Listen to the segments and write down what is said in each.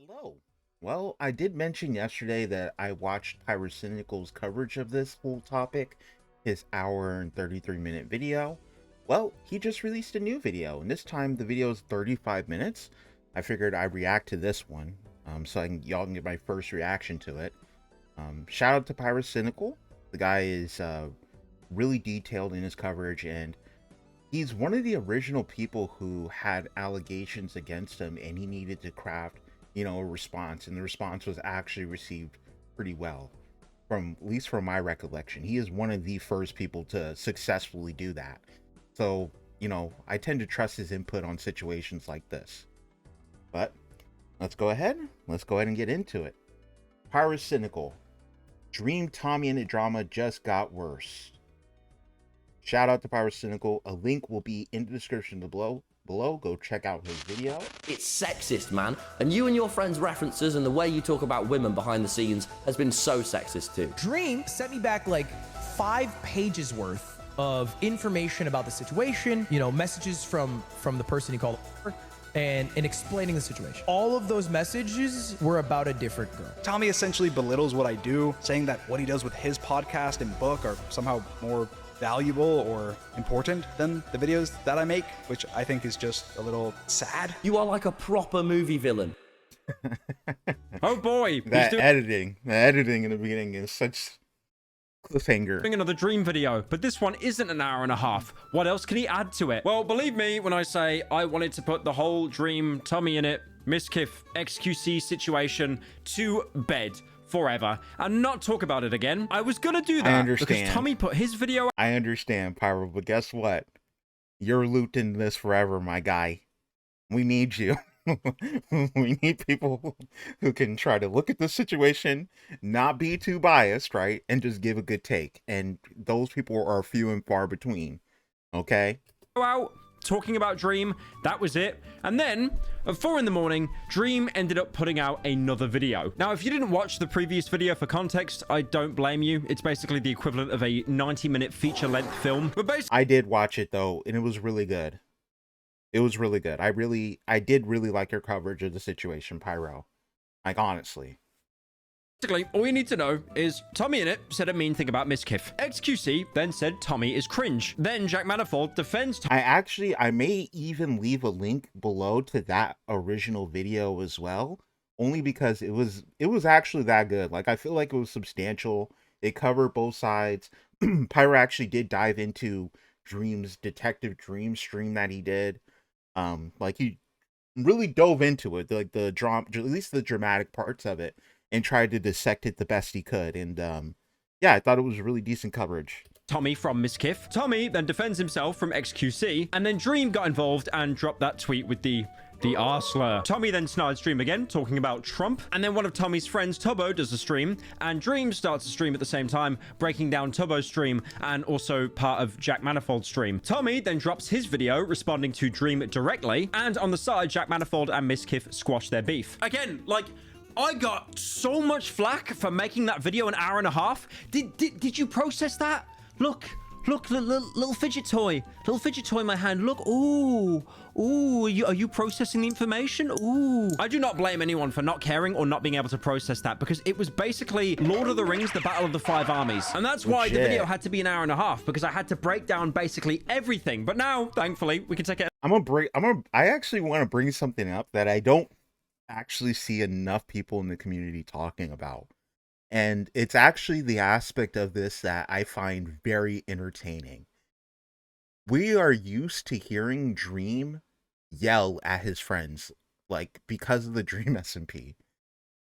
Hello. Well, I did mention yesterday that I watched Pyrocynical's coverage of this whole topic, his hour and 33-minute video. Well, he just released a new video, and this time the video is 35 minutes. I figured I'd react to this one, so y'all can get my first reaction to it. Shout out to Pyrocynical. The guy is really detailed in his coverage, and he's one of the original people who had allegations against him, and he needed to craft, a response, and the response was actually received pretty well, from at least from my recollection. He is one of the first people to successfully do that. So, I tend to trust his input on situations like this. But let's go ahead and get into it. Pyrocynical. Dream TommyInnit drama just got worse. Shout out to Pyrocynical. A link will be in the description below. Go check out his video. It's sexist, man. And you and your friends' references and the way you talk about women behind the scenes has been so sexist too. Dream sent me back like 5 pages worth of information about the situation, messages from the person he called and explaining the situation. All of those messages were about a different girl. Tommy essentially belittles what I do, saying that what he does with his podcast and book are somehow more valuable or important than the videos that I make, which I think is just a little sad. You are like a proper movie villain. Oh boy, The editing in the beginning is such cliffhanger. doing another Dream video, but this one isn't an hour and a half. What else can he add to it? Well, believe me when I say I wanted to put the whole Dream, TommyInnit, Miskiff, XQC situation to bed forever and not talk about it again. I was gonna do that I understand. because Tommy put his video. I understand, Pyro, but guess what? You're looped into this forever, my guy. We need you. We need people who can try to look at the situation, not be too biased, right? And just give a good take. And those people are few and far between. Okay? Out talking about Dream, that was it. And then at 4 in the morning, Dream ended up putting out another video. Now, if you didn't watch the previous video, for context, I don't blame you. It's basically the equivalent of a 90-minute feature-length film. But basically, I did watch it though, and it was really good. It was really good. I did really like your coverage of the situation, Pyro. Like, honestly. all you need to know is TommyInnit said a mean thing about Miskiff. XQC then said Tommy is cringe. Then Jack Manifold defends I may even leave a link below to that original video as well, only because it was actually that good. Like, I feel like it was substantial. It covered both sides. Pyro actually did dive into Dream's Detective Dream stream that he did. Like, he really dove into it, like the drama, at least the dramatic parts of it, and tried to dissect it the best he could. And yeah, I thought it was really decent coverage. Tommy from Miskiff. Tommy then defends himself from XQC, and then Dream got involved and dropped that tweet with the R slur. Tommy then snarls Dream again, talking about Trump, and then one of Tommy's friends, Tubbo, does a stream, and Dream starts a stream at the same time, breaking down Tubbo's stream, and also part of Jack Manifold's stream. Tommy then drops his video, responding to Dream directly, and on the side, Jack Manifold and Miskiff squash their beef. Again, like, I got so much flack for making that video an hour and a half. Did you process that? Look, little fidget toy. Little fidget toy in my hand. Look, ooh, are you processing the information? Ooh. I do not blame anyone for not caring or not being able to process that, because it was basically Lord of the Rings, the Battle of the Five Armies. And that's why the video had to be an hour and a half, because I had to break down basically everything. But now, thankfully, we can take it. I actually want to bring something up that I don't actually see enough people in the community talking about. And it's actually the aspect of this that I find very entertaining. We are used to hearing Dream yell at his friends, like, because of the Dream SMP.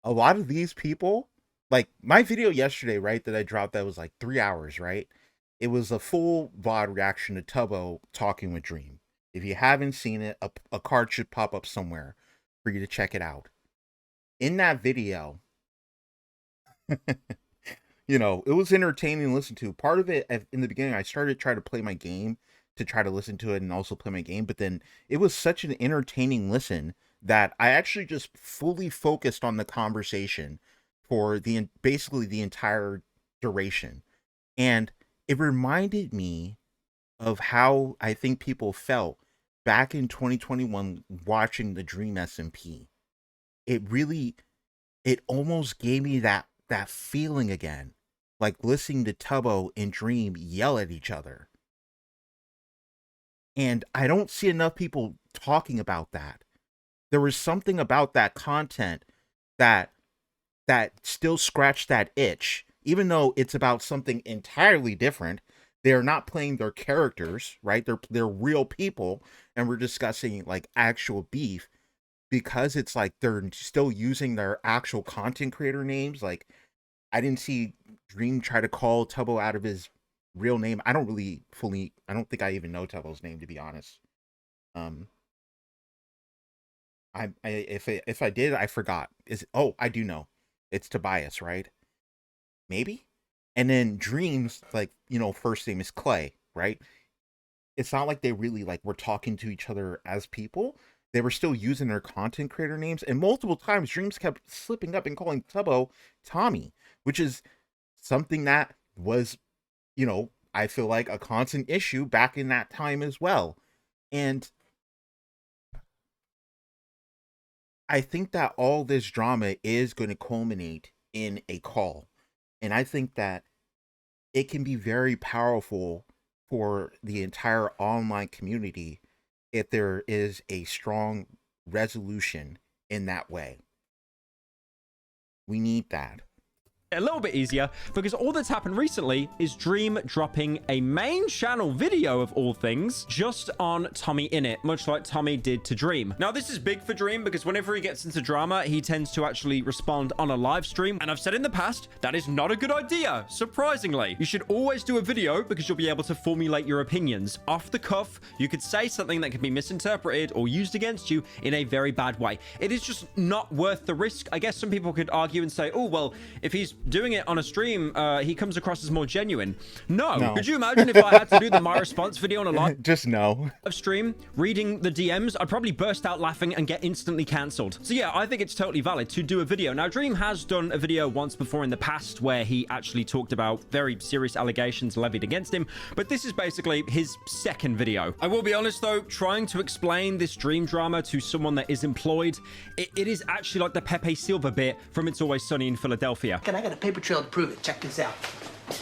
A lot of these people, like my video yesterday, right, that I dropped, that was like 3 hours, right? It was a full VOD reaction to Tubbo talking with Dream. If you haven't seen it, a card should pop up somewhere for you to check it out. In that video, it was entertaining to listen to. Part of it, in the beginning, I started trying to play my game to try to listen to it and also play my game, but then it was such an entertaining listen that I actually just fully focused on the conversation for basically the entire duration. And it reminded me of how I think people felt back in 2021 watching the Dream SMP. it almost gave me that feeling again, like listening to Tubbo and Dream yell at each other. And I don't see enough people talking about that. There was something about that content that still scratched that itch, even though it's about something entirely different. They're not playing their characters, right? They're real people, and we're discussing like actual beef, because it's like they're still using their actual content creator names. Like, I didn't see Dream try to call Tubbo out of his real name. I don't think I even know Tubbo's name, to be honest. If I did, I forgot. I do know. It's Tobias, right? Maybe? And then Dream's, like, first name is Clay, right? It's not like they really, like, were talking to each other as people. They were still using their content creator names, and multiple times Dreams kept slipping up and calling Tubbo Tommy, which is something that was, I feel like a constant issue back in that time as well. And I think that all this drama is going to culminate in a call. And I think that it can be very powerful for the entire online community if there is a strong resolution in that way. We need that. A little bit easier, because all that's happened recently is Dream dropping a main channel video of all things just on TommyInnit, much like Tommy did to Dream. Now, this is big for Dream because whenever he gets into drama, he tends to actually respond on a live stream. And I've said in the past, that is not a good idea, surprisingly. You should always do a video because you'll be able to formulate your opinions. Off the cuff, you could say something that can be misinterpreted or used against you in a very bad way. It is just not worth the risk. I guess some people could argue and say, oh, well, if he's doing it on a stream, he comes across as more genuine. No. Could you imagine if I had to do my response video on a live just no stream, reading the DMs? I'd probably burst out laughing and get instantly cancelled. So yeah, I think it's totally valid to do a video. Now, Dream has done a video once before in the past where he actually talked about very serious allegations levied against him, but this is basically his second video. I will be honest though, trying to explain this Dream drama to someone that is employed, it is actually like the Pepe Silva bit from It's Always Sunny in Philadelphia. And I got a paper trail to prove it. Check this out.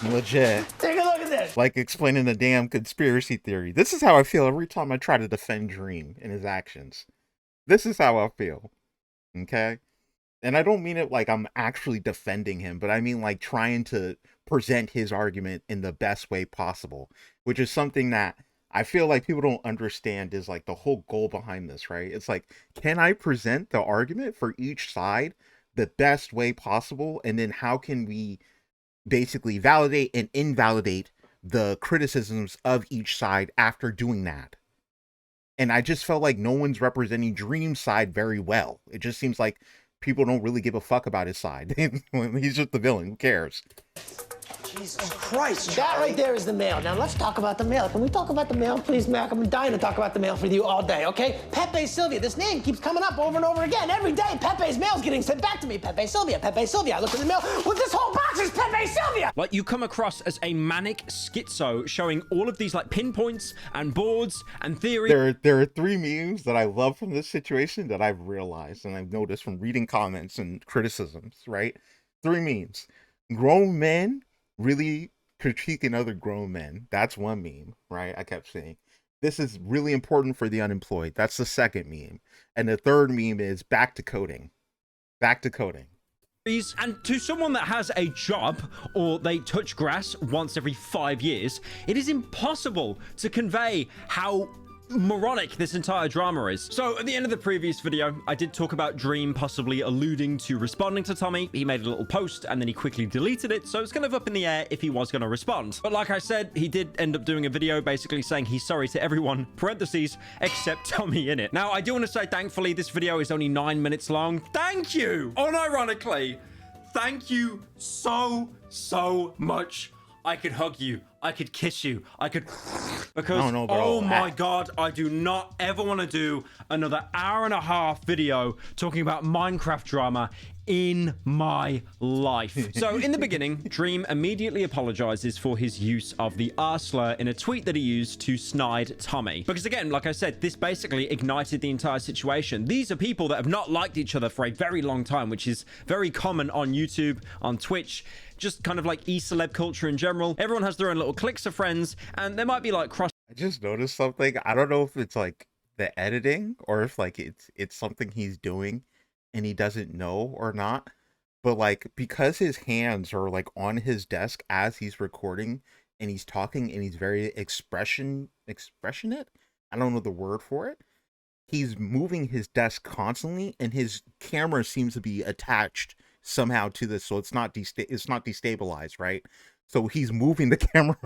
Legit. Take a look at this. Like explaining a damn conspiracy theory. This is how I feel every time I try to defend Dream and his actions. This is how I feel. Okay? And I don't mean it like I'm actually defending him, but I mean like trying to present his argument in the best way possible, which is something that I feel like people don't understand is like the whole goal behind this, right? It's like, can I present the argument for each side the best way possible? And then how can we basically validate and invalidate the criticisms of each side after doing that? And I just felt like no one's representing Dream's side very well. It just seems like people don't really give a fuck about his side. He's just the villain. Who cares? Jesus Christ. That right there is the mail. Now let's talk about the mail. Can we talk about the mail, please, Mac? I'm dying to talk about the mail with you all day, okay? Pepe Sylvia. This name keeps coming up over and over again. Every day, Pepe's mail's getting sent back to me. Pepe Sylvia, Pepe Sylvia. I look at the mail. Well, this whole box is Pepe Sylvia. Like, you come across as a manic schizo showing all of these like pinpoints and boards and theory. There are three memes that I love from this situation that I've realized and I've noticed from reading comments and criticisms, right? Three memes. Grown men really critiquing other grown men. That's one meme, right? I kept saying, this is really important for the unemployed. That's the second meme. And the third meme is back to coding. Back to coding. And to someone that has a job or they touch grass once every 5 years, it is impossible to convey how moronic this entire drama is. So at the end of the previous video, I did talk about Dream possibly alluding to responding to Tommy. He made a little post and then he quickly deleted it, so it's kind of up in the air if he was going to respond. But like I said, he did end up doing a video basically saying he's sorry to everyone, parentheses, except TommyInnit. Now, I do want to say, thankfully, this video is only 9 minutes long. Thank you! Unironically, thank you so much. I could hug you. I could kiss you. I could, because, I don't know, bro. oh my God, I do not ever want to do another hour-and-a-half video talking about Minecraft drama in my life. So in the beginning, Dream immediately apologizes for his use of the R slur in a tweet that he used to snide Tommy. Because again, like I said, this basically ignited the entire situation. These are people that have not liked each other for a very long time, which is very common on YouTube, on Twitch, just kind of like e-celeb culture in general. Everyone has their own little cliques of friends, and there might be like cross. I just noticed something. I don't know if it's like the editing or if like it's something he's doing and he doesn't know or not. But like, because his hands are like on his desk as he's recording and he's talking and he's very expressionate. I don't know the word for it. He's moving his desk constantly and his camera seems to be attached somehow to this, so it's not destabilized, right? So he's moving the camera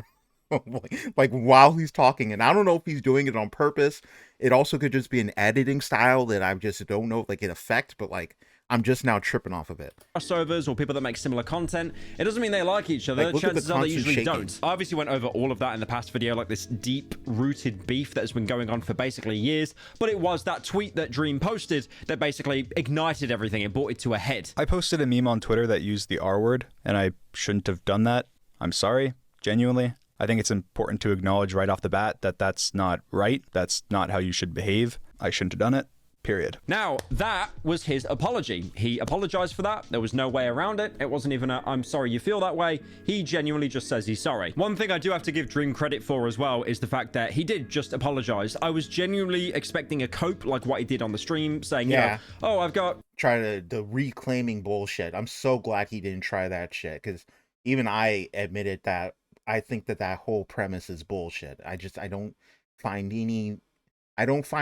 like while he's talking, and I don't know if he's doing it on purpose. It also could just be an editing style that I just don't know if like it affects, but like I'm just now tripping off of it. Crossovers or people that make similar content, it doesn't mean they like each other. Like, chances are they usually shaking. don't. I obviously went over all of that in the past video, like this deep-rooted beef that has been going on for basically years, but it was that tweet that Dream posted that basically ignited everything and brought it to a head. I posted a meme on Twitter that used the R word, and I shouldn't have done that. I'm sorry, genuinely. I think it's important to acknowledge right off the bat that that's not right. That's not how you should behave. I shouldn't have done it. Period. Now, that was his apology. He apologized for that. There was no way around it. It wasn't even a, I'm sorry you feel that way. He genuinely just says he's sorry. One thing I do have to give Dream credit for as well is the fact that he did just apologize. I was genuinely expecting a cope like what he did on the stream, saying, you know, oh, I've got... Try the reclaiming bullshit. I'm so glad he didn't try that shit, because even I admitted that I think that whole premise is bullshit. I don't find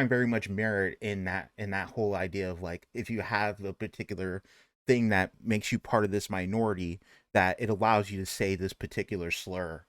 very much merit in that whole idea of like, if you have a particular thing that makes you part of this minority, that it allows you to say this particular slur.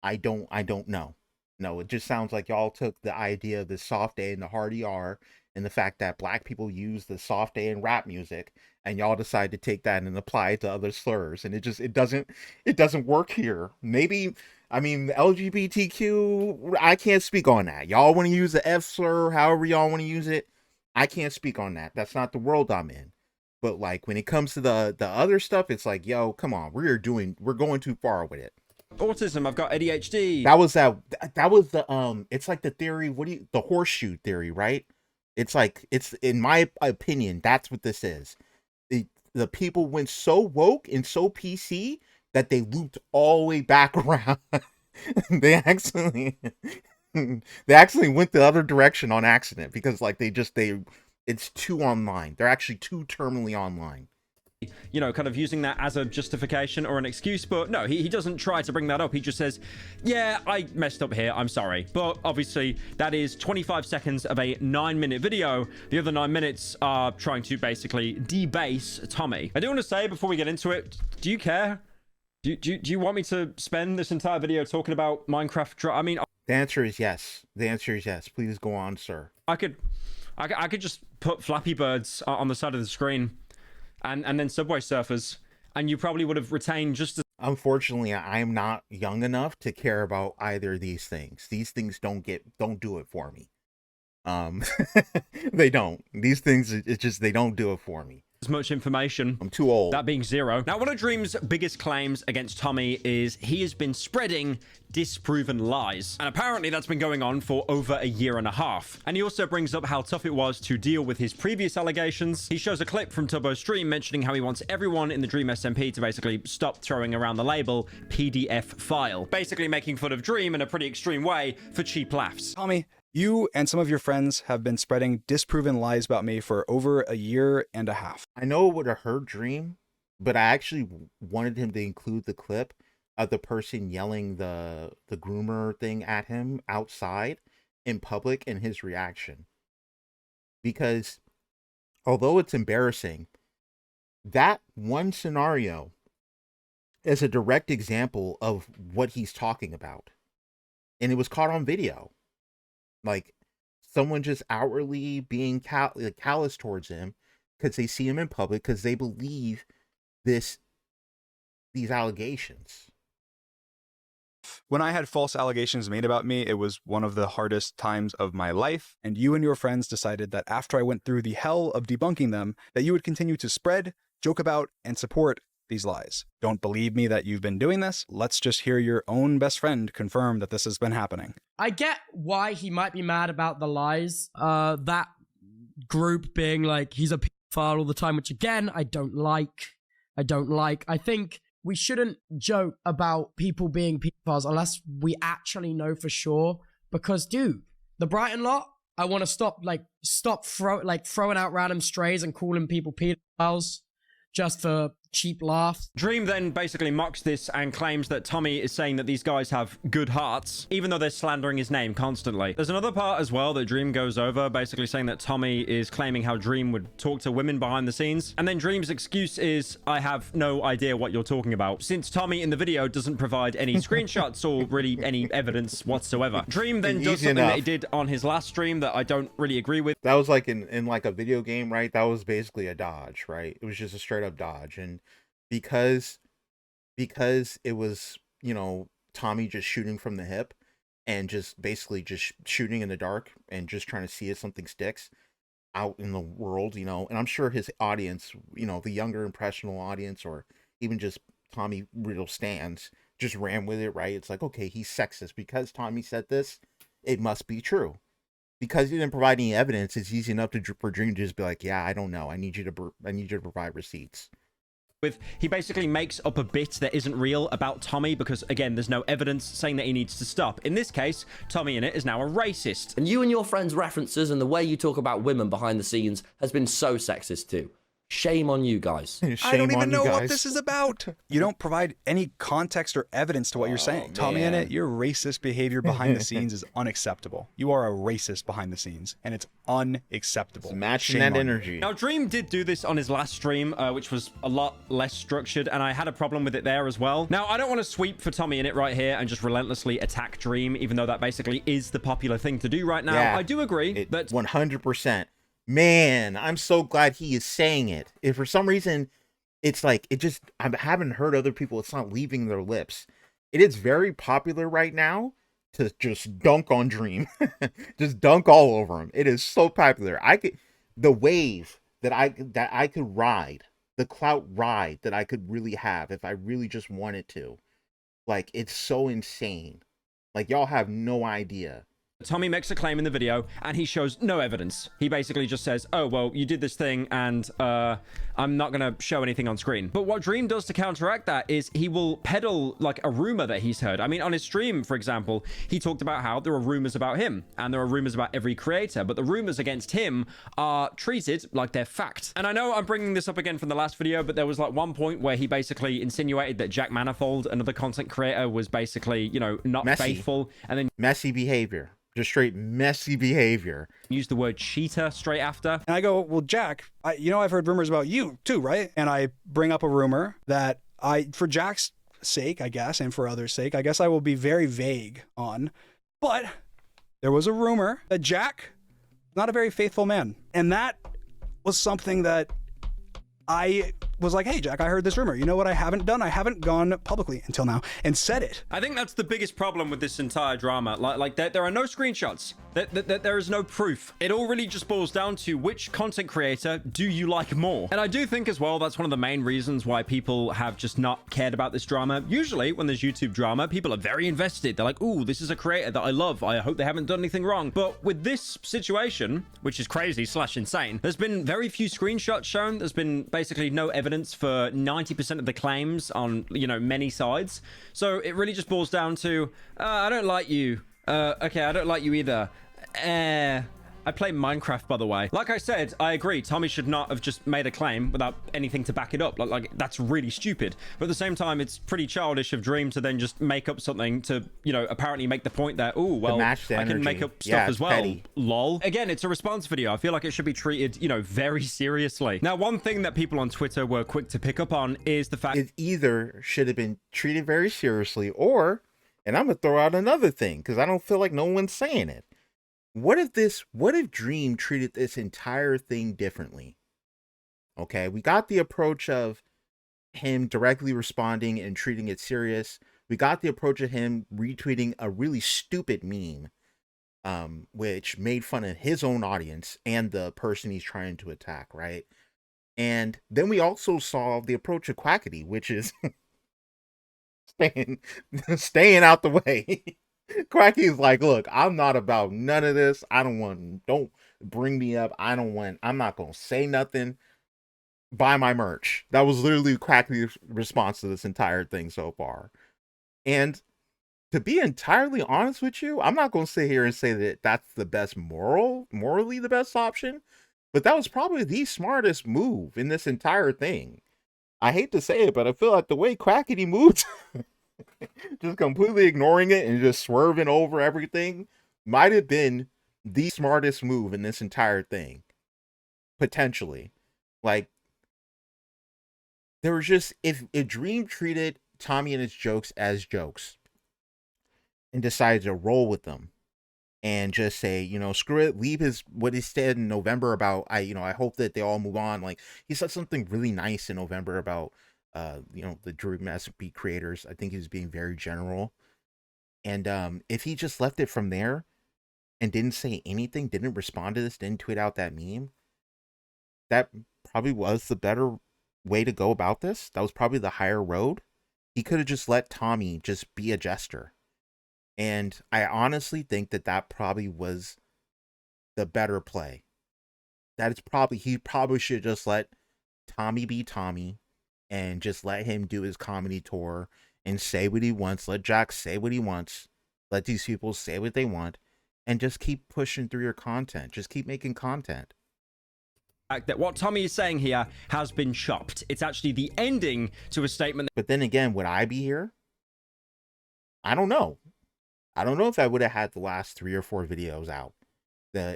I don't know. No, it just sounds like y'all took the idea of the soft A and the hard ER and the fact that black people use the soft A in rap music, and y'all decide to take that and apply it to other slurs, and it doesn't work here. Maybe, I mean, LGBTQ, I can't speak on that. Y'all want to use the F slur, however y'all want to use it. I can't speak on that. That's not the world I'm in. But like, when it comes to the other stuff, it's like, yo, come on, we're going too far with it. Autism, I've got ADHD. That was the it's like the theory, the horseshoe theory, right? It's like, it's, in my opinion, that's what this is. The people went so woke and so PC that they looped all the way back around. they actually went the other direction on accident, because like it's too online. They're actually too terminally online. You know, kind of using that as a justification or an excuse, but no, he doesn't try to bring that up. He just says, yeah, I messed up here, I'm sorry. But obviously that is 25 seconds of a 9-minute video. The other 9 minutes are trying to basically debase Tommy. I do want to say before we get into it, do you care? Do you want me to spend this entire video talking about Minecraft? I mean, the answer is yes. The answer is yes. Please go on, sir. I could just put Flappy Birds on the side of the screen. And then Subway Surfers, and you probably would have retained just as... Unfortunately, I'm not young enough to care about either of these things. These things don't do it for me. They don't. These things, it's just, they don't do it for me. Much information. I'm too old. That being zero. Now, one of Dream's biggest claims against Tommy is he has been spreading disproven lies. And apparently that's been going on for over a year and a half. And he also brings up how tough it was to deal with his previous allegations. He shows a clip from Tubbo's stream mentioning how he wants everyone in the Dream SMP to basically stop throwing around the label PDF file. Basically making fun of Dream in a pretty extreme way for cheap laughs. Tommy, you and some of your friends have been spreading disproven lies about me for over a year and a half. I know it would have hurt Dream, but I actually wanted him to include the clip of the person yelling the groomer thing at him outside in public and his reaction. Because although it's embarrassing, that one scenario is a direct example of what he's talking about. And it was caught on video. Like, someone just outwardly being callous towards him because they see him in public, because they believe these allegations. When I had false allegations made about me, it was one of the hardest times of my life, and you and your friends decided that after I went through the hell of debunking them, that you would continue to spread, joke about, and support these lies. Don't believe me that you've been doing this? Let's just hear your own best friend confirm that this has been happening. I get why he might be mad about the lies. That group being like, he's a pedophile all the time, which again, I don't like. I think we shouldn't joke about people being pedophiles unless we actually know for sure. Because, dude, the Brighton lot, I want to stop throwing out random strays and calling people pedophiles just for cheap laughs. Dream then basically mocks this and claims that Tommy is saying that these guys have good hearts, even though they're slandering his name constantly. There's another part as well that Dream goes over, basically saying that Tommy is claiming how Dream would talk to women behind the scenes. And then Dream's excuse is, I have no idea what you're talking about, since Tommy in the video doesn't provide any screenshots or really any evidence whatsoever. Dream then does something that he did on his last stream that I don't really agree with. That was like in like a video game, right? That was basically a dodge, right? It was just a straight up dodge. And because it was, you know, Tommy just shooting from the hip and just basically just shooting in the dark and just trying to see if something sticks out in the world, you know, and I'm sure his audience, you know, the younger impressionable audience, or even just Tommy real stands, just ran with it, right? It's like, okay, he's sexist because Tommy said this, it must be true. Because he didn't provide any evidence, it's easy enough for Dream to just be like, yeah, I don't know, I need you to provide receipts. He basically makes up a bit that isn't real about Tommy because, again, there's no evidence saying that he needs to stop. In this case, TommyInnit is now a racist. And you and your friends' references and the way you talk about women behind the scenes has been so sexist too. Shame on you guys. I don't even know what this is about. You don't provide any context or evidence to what you're saying. TommyInnit, your racist behavior behind the scenes is unacceptable. You are a racist behind the scenes, and it's unacceptable. It's matching that energy. Now, Dream did do this on his last stream, which was a lot less structured, and I had a problem with it there as well. Now, I don't want to sweep for TommyInnit right here and just relentlessly attack Dream, even though that basically is the popular thing to do right now. Yeah, I do agree that 100%. Man, I'm so glad he is saying it. If for some reason it's like, I haven't heard other people, it's not leaving their lips. It is very popular right now to just dunk on Dream. Just dunk all over him. It is so popular. The wave that I could ride, the clout ride that I could really have if I really just wanted to. Like, it's so insane. Like, y'all have no idea. Tommy makes a claim in the video and he shows no evidence. He basically just says, oh, well, you did this thing and I'm not going to show anything on screen. But what Dream does to counteract that is he will peddle like a rumor that he's heard. I mean, on his stream, for example, he talked about how there are rumors about him and there are rumors about every creator, but the rumors against him are treated like they're fact. And I know I'm bringing this up again from the last video, but there was like one point where he basically insinuated that Jack Manifold, another content creator, was basically, you know, not faithful. And then messy behavior. Just straight messy behavior. Use the word cheater straight after. And I go, well, Jack, I've heard rumors about you too, right? And I bring up a rumor that for Jack's sake, I guess, and for others' sake, I guess I will be very vague on. But there was a rumor that Jack is not a very faithful man. And that was something that I was like, hey, Jack, I heard this rumor. You know what I haven't done? I haven't gone publicly until now and said it. I think that's the biggest problem with this entire drama. Like there are no screenshots. There is no proof. It all really just boils down to which content creator do you like more? And I do think as well, that's one of the main reasons why people have just not cared about this drama. Usually when there's YouTube drama, people are very invested. They're like, ooh, this is a creator that I love. I hope they haven't done anything wrong. But with this situation, which is crazy / insane, there's been very few screenshots shown. There's been basically no evidence for 90% of the claims on, you know, many sides. So it really just boils down to, I don't like you. Okay, I don't like you either. I play Minecraft, by the way. Like I said, I agree. Tommy should not have just made a claim without anything to back it up. Like that's really stupid. But at the same time, it's pretty childish of Dream to then just make up something to, you know, apparently make the point that, oh, well, I can make up stuff as well. Petty. Lol. Again, it's a response video. I feel like it should be treated, you know, very seriously. Now, one thing that people on Twitter were quick to pick up on is the fact it either should have been treated very seriously or, and I'm going to throw out another thing because I don't feel like no one's saying it. What if Dream treated this entire thing differently? Okay, we got the approach of him directly responding and treating it serious. we got the approach of him retweeting a really stupid meme, which made fun of his own audience and the person he's trying to attack, right? And then we also saw the approach of Quackity, which is staying out the way. Quacky's like, look, I'm not about none of this. Don't bring me up. I'm not gonna say nothing. Buy my merch. That was literally Quacky's response to this entire thing so far. And to be entirely honest with you, I'm not gonna sit here and say that that's the best morally the best option, but that was probably the smartest move in this entire thing. I hate to say it, but I feel like the way Quackity moved, just completely ignoring it and just swerving over everything, might have been the smartest move in this entire thing. Potentially. Like, there was just, if Dream treated TommyInnit's jokes as jokes and decided to roll with them and just say, you know, screw it, leave what he said in November about, I hope that they all move on. Like, he said something really nice in November about, the Dream SMP creators. I think he was being very general. And if he just left it from there and didn't say anything, didn't respond to this, didn't tweet out that meme, that probably was the better way to go about this. That was probably the higher road. He could have just let Tommy just be a jester. And I honestly think that probably was the better play. He probably should just let Tommy be Tommy and just let him do his comedy tour and say what he wants. Let Jack say what he wants. Let these people say what they want and just keep pushing through your content. Just keep making content. That what Tommy is saying here has been chopped. It's actually the ending to a statement. But then again, would I be here? I don't know. I don't know if I would have had the last 3 or 4 videos out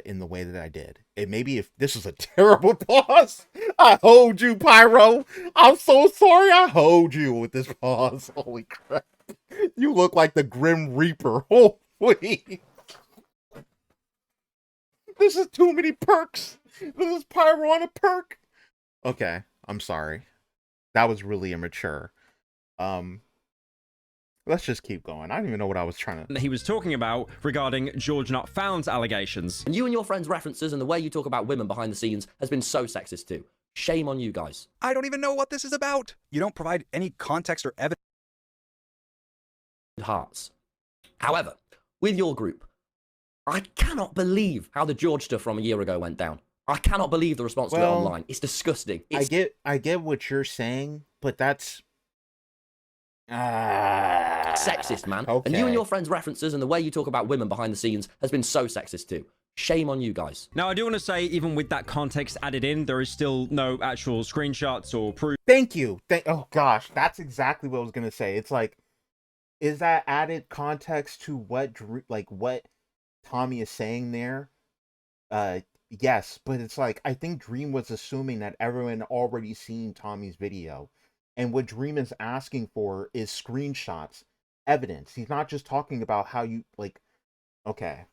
in the way that I did. And maybe if this is a terrible pause, I hold you, Pyro. I'm so sorry I hold you with this pause. Holy crap. You look like the Grim Reaper. Holy. This is too many perks. This is Pyro on a perk. Okay, I'm sorry. That was really immature. Let's just keep going. I don't even know what I was trying to... He was talking about regarding George Not Found's allegations. And you and your friends' references and the way you talk about women behind the scenes has been so sexist too. Shame on you guys. I don't even know what this is about. You don't provide any context or evidence. Hearts. However, with your group, I cannot believe how the George stuff from a year ago went down. I cannot believe the response to it online. It's disgusting. I get what you're saying, but that's... sexist, man. Okay. And you and your friends' references and the way you talk about women behind the scenes has been so sexist too. Shame on you guys. Now, I do want to say, even with that context added in, there is still no actual screenshots or proof. Thank you. Oh gosh, that's exactly what I was gonna say. It's like, is that added context to what Tommy is saying there? Yes, but it's like, I think Dream was assuming that everyone already seen Tommy's video. And what Dream is asking for is screenshots, evidence. He's not just talking about how you, okay.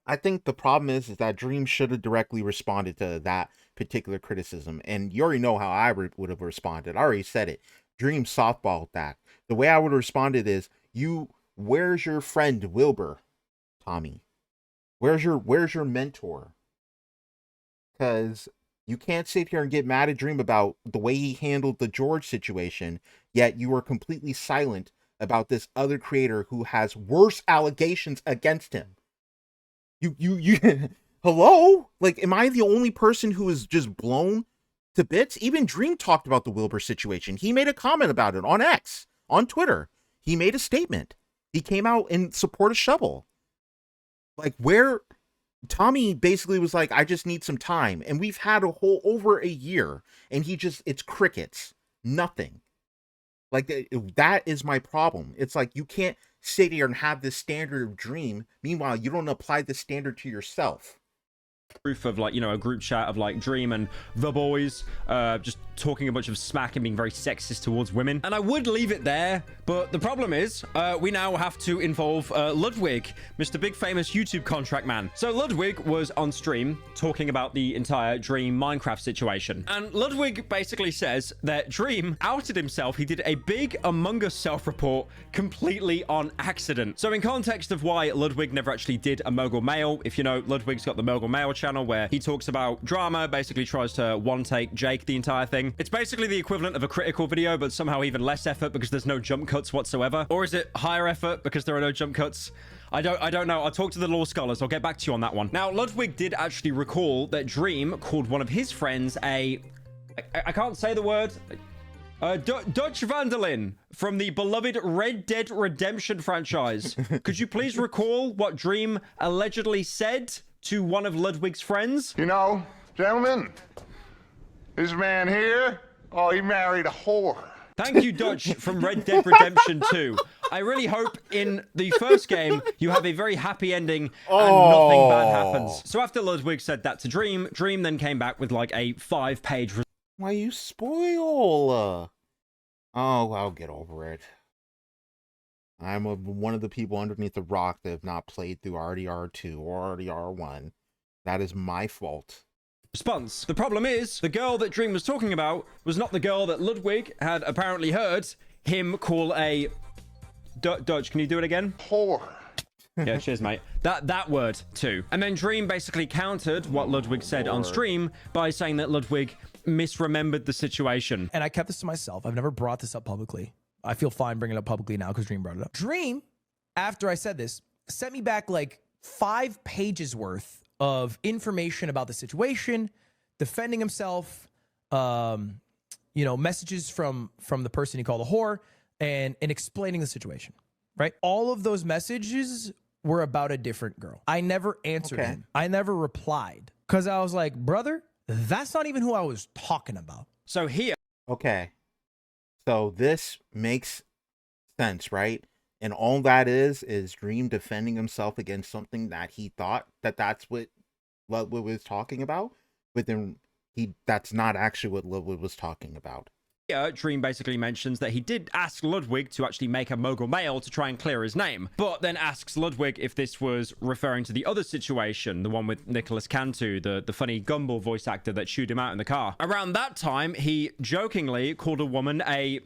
I think the problem is that Dream should have directly responded to that particular criticism. And you already know how I would have responded. I already said it. Dream softballed that. The way I would have responded is, where's your friend Wilbur, Tommy? Where's your mentor? Because you can't sit here and get mad at Dream about the way he handled the George situation, yet you are completely silent about this other creator who has worse allegations against him. You hello? Like, am I the only person who is just blown to bits? Even Dream talked about the Wilbur situation. He made a comment about it on X, on Twitter. He made a statement. He came out in support of Shovel. Like, where... Tommy basically was like, I just need some time. And we've had over a year. And it's crickets. Nothing. Like, that is my problem. It's like, you can't sit here and have this standard of Dream. Meanwhile, you don't apply the standard to yourself. Proof of, a group chat of, Dream and the boys just talking a bunch of smack and being very sexist towards women. And I would leave it there, but the problem is we now have to involve Ludwig, Mr. Big Famous YouTube contract man. So Ludwig was on stream talking about the entire Dream Minecraft situation. And Ludwig basically says that Dream outed himself. He did a big Among Us self-report completely on accident. So in context of why Ludwig never actually did a Mogul Mail, if you know, Ludwig's got the Mogul Mail channel where he talks about drama, basically tries to one-take Jake the entire thing. It's basically the equivalent of a critical video, but somehow even less effort because there's no jump cuts whatsoever. Or is it higher effort because there are no jump cuts? I don't know. I'll talk to the law scholars. I'll get back to you on that one. Now, Ludwig did actually recall that Dream called one of his friends I can't say the word. Dutch Vandalin from the beloved Red Dead Redemption franchise. Could you please recall what Dream allegedly said to one of Ludwig's friends? You know, gentlemen, this man here, oh, he married a whore. Thank you, Dutch, from Red Dead Redemption 2. I really hope in the first game you have a very happy ending and nothing bad happens. So after Ludwig said that to Dream, Dream then came back with like a 5-page... Why you spoil? Oh, I'll get over it. I'm one of the people underneath the rock that have not played through RDR2 or RDR1. That is my fault. Response. The problem is, the girl that Dream was talking about was not the girl that Ludwig had apparently heard him call a... Dutch, can you do it again? Whore. Yeah, cheers, mate. That word, too. And then Dream basically countered what Ludwig said on stream by saying that Ludwig misremembered the situation. And I kept this to myself. I've never brought this up publicly. I feel fine bringing it up publicly now because Dream brought it up. Dream, after I said this, sent me back like 5 pages worth of information about the situation, defending himself, you know, messages from the person he called a whore, and explaining the situation, right? All of those messages were about a different girl. I never answered him. I never replied because I was like, brother, that's not even who I was talking about. So here... Okay. So this makes sense, right? And all that is Dream defending himself against something that he thought that's what Ludwig was talking about, but then that's not actually what Ludwig was talking about. Dream basically mentions that he did ask Ludwig to actually make a Mogul Mail to try and clear his name, but then asks Ludwig if this was referring to the other situation, the one with Nicholas Cantu, the funny Gumball voice actor that chewed him out in the car. Around that time, he jokingly called a woman a...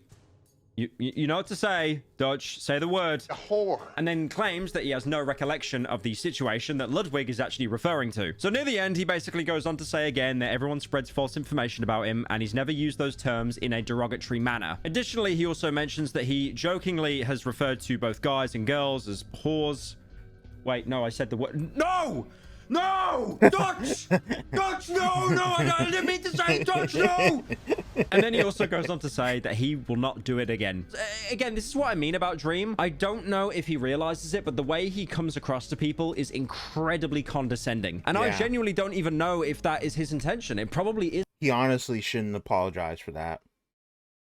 You know what to say, Dutch. Say the word. A whore. And then claims that he has no recollection of the situation that Ludwig is actually referring to. So near the end, he basically goes on to say again that everyone spreads false information about him, and he's never used those terms in a derogatory manner. Additionally, he also mentions that he jokingly has referred to both guys and girls as whores. Wait, no, I said the word. No! No! Dutch! Dutch, no! I didn't mean to say Dutch, no! And then he also goes on to say that he will not do it again. Again, this is what I mean about Dream. I don't know if he realizes it, but the way he comes across to people is incredibly condescending. And I genuinely don't even know if that is his intention. It probably is. He honestly shouldn't apologize for that.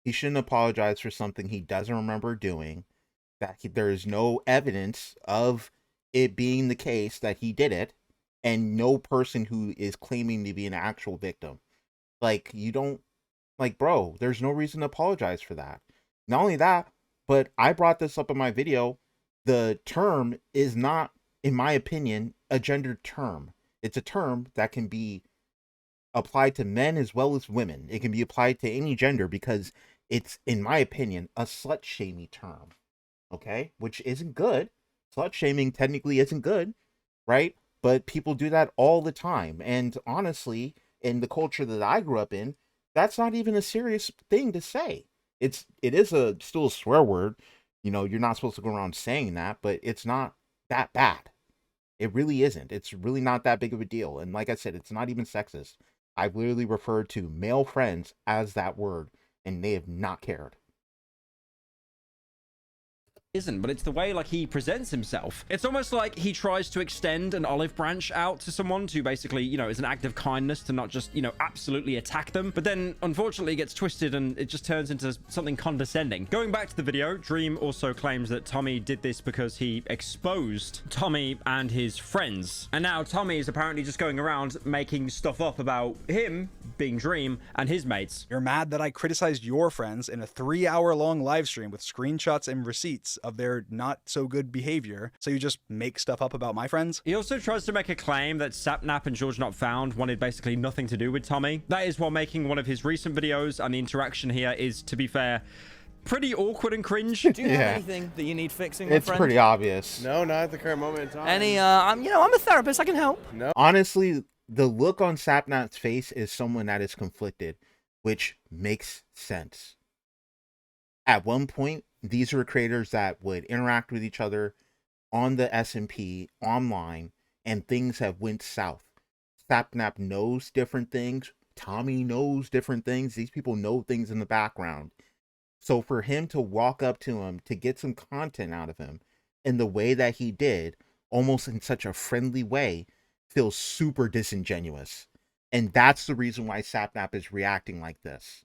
He shouldn't apologize for something he doesn't remember doing. There is no evidence of it being the case that he did it. And no person who is claiming to be an actual victim. Like, you don't... Like, bro, there's no reason to apologize for that. Not only that, but I brought this up in my video. The term is not, in my opinion, a gendered term. It's a term that can be applied to men as well as women. It can be applied to any gender because it's, in my opinion, a slut-shaming term. Okay? Which isn't good. Slut-shaming technically isn't good, right? But people do that all the time. And honestly, in the culture that I grew up in, that's not even a serious thing to say. It is still a swear word. You know, you're not supposed to go around saying that, but it's not that bad. It really isn't. It's really not that big of a deal. And like I said, it's not even sexist. I've literally referred to male friends as that word, and they have not cared. isn't, but it's the way like he presents himself. It's almost like he tries to extend an olive branch out to someone to basically, you know, as an act of kindness to not just, you know, absolutely attack them, but then unfortunately it gets twisted and it just turns into something condescending. Going back to the video, Dream also claims that Tommy did this because he exposed Tommy and his friends, and now Tommy is apparently just going around making stuff up about him being Dream and his mates. You're mad that I criticized your friends in a 3-hour-long live stream with screenshots and receipts of their not so good behavior, so you just make stuff up about my friends? He also tries to make a claim that Sapnap and George Not Found wanted basically nothing to do with Tommy. That is while making one of his recent videos, and the interaction here is, to be fair, pretty awkward and cringe. Do you have anything that you need fixing, my It's friend? pretty obvious. No, not at the current moment in time. Any, I'm a therapist. I can help. No. Honestly, the look on Sapnap's face is someone that is conflicted, which makes sense. At one point, these were creators that would interact with each other on the SMP online, and things have went south. Sapnap knows different things. Tommy knows different things. These people know things in the background. So for him to walk up to him to get some content out of him in the way that he did, almost in such a friendly way, feels super disingenuous. And that's the reason why Sapnap is reacting like this.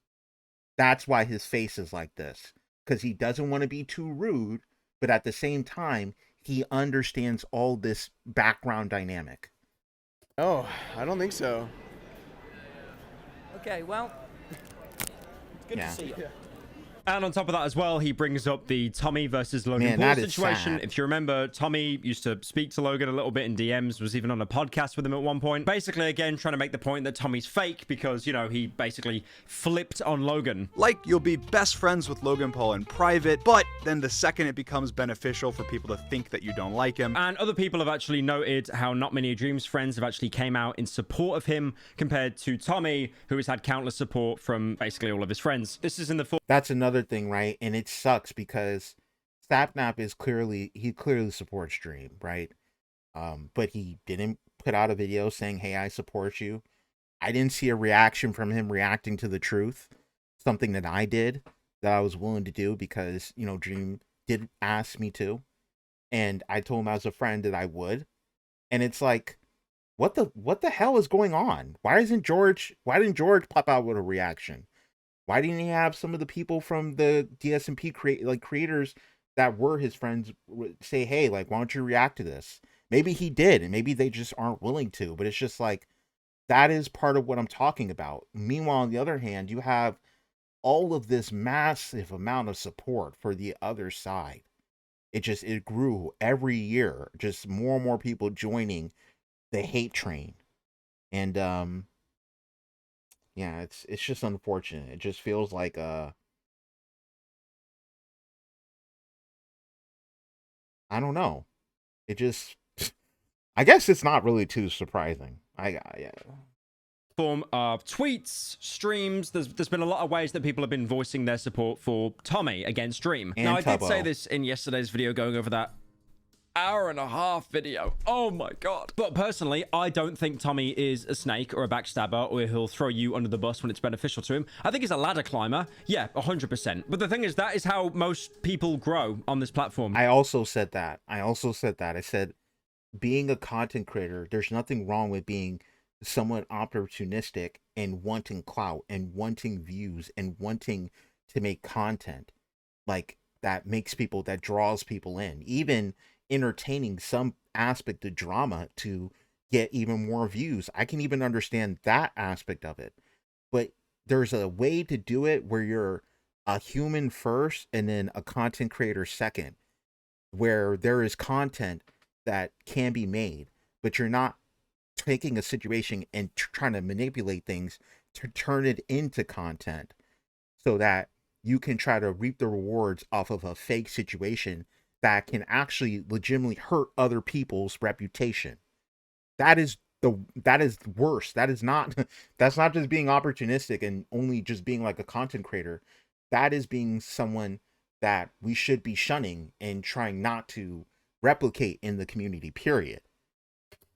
That's why his face is like this. Because he doesn't want to be too rude, but at the same time, he understands all this background dynamic. Oh, I don't think so. Okay, well, good Yeah. to see you. And on top of that as well, he brings up the Tommy versus Logan Man, Paul that is situation. sad. If you remember, Tommy used to speak to Logan a little bit in DMs, was even on a podcast with him at one point. Basically, again, trying to make the point that Tommy's fake because, you know, he basically flipped on Logan. Like, you'll be best friends with Logan Paul in private, but then the second it becomes beneficial for people to think that you don't like him. And other people have actually noted how not many of Dream's friends have actually came out in support of him compared to Tommy, who has had countless support from basically all of his friends. This is in the full. That's another thing, right? And it sucks because Sapnap is clearly supports Dream, right? But he didn't put out a video saying, hey, I support you. I didn't see a reaction from him reacting to the truth, something that I did, that I was willing to do because, you know, Dream did ask me to. And I told him as a friend that I would. And it's like, what the hell is going on? Why didn't George pop out with a reaction? Why didn't he have some of the people from the DSMP creators that were his friends say, hey, like, why don't you react to this? Maybe he did, and maybe they just aren't willing to, but it's just like, that is part of what I'm talking about. Meanwhile, on the other hand, you have all of this massive amount of support for the other side. It grew every year, just more and more people joining the hate train. And, yeah, it's just unfortunate. It just feels like I don't know. It just I guess it's not really too surprising. Yeah. Form of tweets, streams. There's been a lot of ways that people have been voicing their support for Tommy against Dream. And now, I did Tubbo. say this in yesterday's video going over that hour-and-a-half video. Oh my god. But personally, I don't think Tommy is a snake or a backstabber or he'll throw you under the bus when it's beneficial to him. I think he's a ladder climber. Yeah, 100%. But the thing is, that is how most people grow on this platform. I also said that. I said being a content creator, there's nothing wrong with being somewhat opportunistic and wanting clout and wanting views and wanting to make content like that draws people in, even entertaining some aspect of drama to get even more views. I can even understand that aspect of it, but there's a way to do it where you're a human first and then a content creator second, where there is content that can be made, but you're not taking a situation and trying to manipulate things to turn it into content so that you can try to reap the rewards off of a fake situation that can actually legitimately hurt other people's reputation. That is worse. That's not just being opportunistic and only just being like a content creator. That is being someone that we should be shunning and trying not to replicate in the community, period.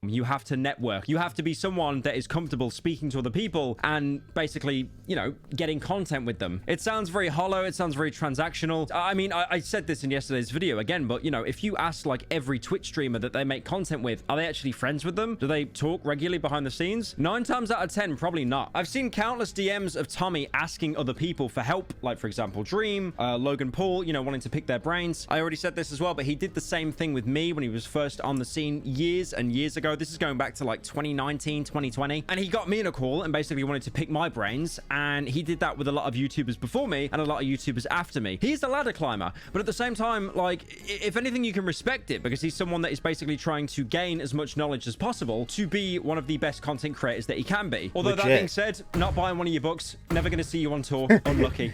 You have to network. You have to be someone that is comfortable speaking to other people and basically, you know, getting content with them. It sounds very hollow. It sounds very transactional. I mean, I said this in yesterday's video again, but, you know, if you ask like every Twitch streamer that they make content with, are they actually friends with them? Do they talk regularly behind the scenes? 9 times out of 10, probably not. I've seen countless DMs of Tommy asking other people for help, like, for example, Dream, Logan Paul, you know, wanting to pick their brains. I already said this as well, but he did the same thing with me when he was first on the scene years and years ago. This is going back to like 2019, 2020. And he got me in a call and basically wanted to pick my brains. And he did that with a lot of YouTubers before me and a lot of YouTubers after me. He's a ladder climber. But at the same time, like, if anything, you can respect it because he's someone that is basically trying to gain as much knowledge as possible to be one of the best content creators that he can be. Although that being said, not buying one of your books, never going to see you on tour. Unlucky.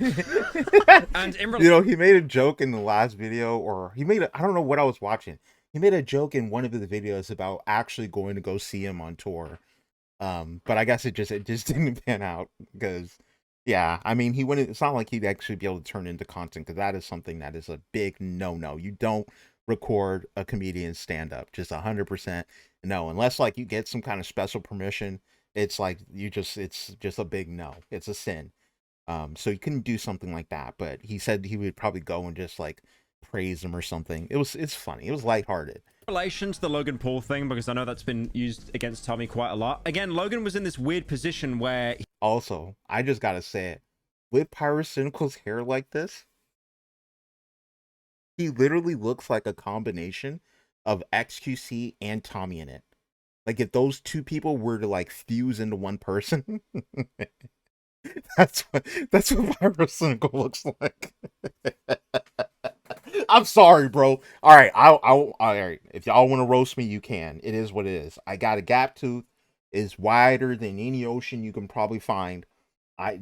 And in you know, he made a joke in the last video, or he made I don't know what I was watching. He made a joke in one of the videos about actually going to go see him on tour. But I guess it just didn't pan out because, yeah, I mean, he wouldn't. It's not like he'd actually be able to turn into content because that is something that is a big no. You don't record a comedian stand up, just 100% no, unless like you get some kind of special permission. It's like it's just a big no. It's a sin. So he couldn't do something like that. But he said he would probably go and just like praise him or something. It's funny. It was lighthearted. Relation to the Logan Paul thing, because I know that's been used against Tommy quite a lot. Again, Logan was in this weird position where also, I just gotta say it, with Pyrocynical's hair like this, he literally looks like a combination of XQC and TommyInnit. Like if those two people were to like fuse into one person. that's what Pyrocynical looks like. I'm sorry, bro. All right, all right. If y'all want to roast me, you can. It is what it is. I got a gap tooth. It's wider than any ocean you can probably find. I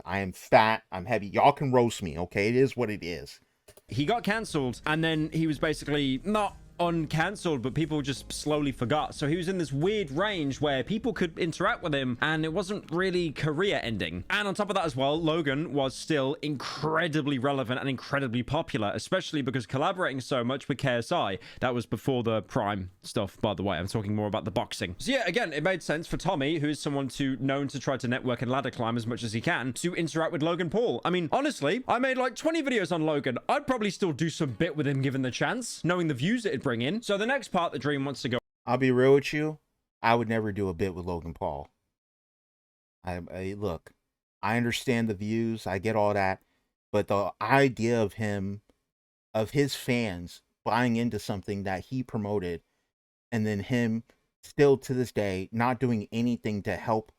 am fat. I'm heavy. Y'all can roast me, okay? It is what it is. He got cancelled, and then he was basically not uncancelled, but people just slowly forgot. So he was in this weird range where people could interact with him and it wasn't really career ending. And on top of that as well, Logan was still incredibly relevant and incredibly popular, especially because collaborating so much with KSI. That was before the Prime stuff, by the way. I'm talking more about the boxing. So yeah, again, it made sense for Tommy, who is someone known to try to network and ladder climb as much as he can, to interact with Logan Paul. I mean, honestly, I made like 20 videos on Logan. I'd probably still do some bit with him given the chance, knowing the views it'd bring in. So the next part that Dream wants to go. I'll be real with you. I would never do a bit with Logan Paul. I look, I understand the views. I get all that. But the idea of his fans buying into something that he promoted and then him still to this day not doing anything to help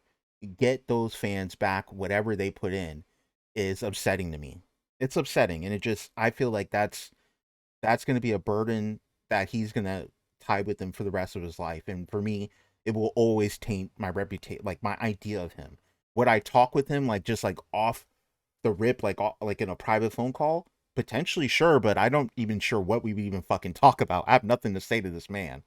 get those fans back whatever they put in is upsetting to me. It's upsetting, and I feel like that's going to be a burden that he's going to tie with him for the rest of his life. And for me, it will always taint my reputation, like my idea of him. Would I talk with him like just like off the rip, like in a private phone call? Potentially, sure, but I don't even sure what we would even fucking talk about. I have nothing to say to this man.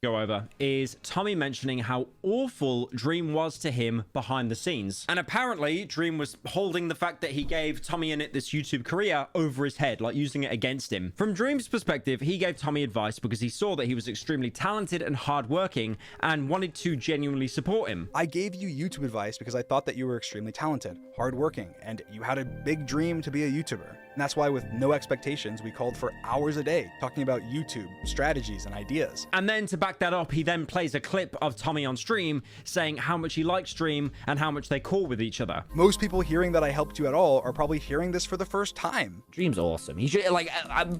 Go over is Tommy mentioning how awful Dream was to him behind the scenes. And apparently Dream was holding the fact that he gave TommyInnit this YouTube career over his head, like using it against him. From Dream's perspective, he gave Tommy advice because he saw that he was extremely talented and hardworking and wanted to genuinely support him. I gave you YouTube advice because I thought that you were extremely talented, hardworking, and you had a big dream to be a YouTuber. And that's why with no expectations, we called for hours a day talking about YouTube, strategies, and ideas. And then to back that up, he then plays a clip of Tommy on stream saying how much he likes Dream and how much they call with each other. Most people hearing that I helped you at all are probably hearing this for the first time. Dream's awesome. He should, like,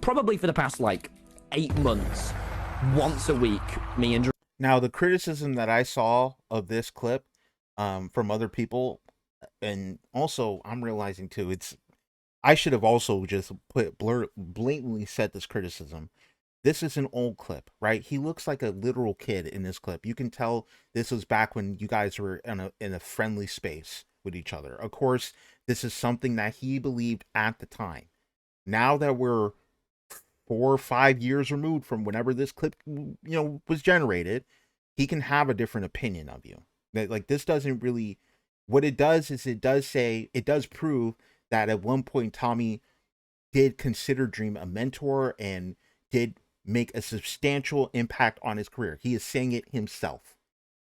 probably for the past, like, 8 months, once a week, me and Dream. Now, the criticism that I saw of this clip from other people, and also I'm realizing too, I should have also just blatantly said this criticism. This is an old clip, right? He looks like a literal kid in this clip. You can tell this was back when you guys were in a friendly space with each other. Of course, this is something that he believed at the time. Now that we're 4 or 5 years removed from whenever this clip, was generated, he can have a different opinion of you. That, like, this doesn't really, what it does is it does prove that at one point Tommy did consider Dream a mentor and did make a substantial impact on his career. He is saying it himself.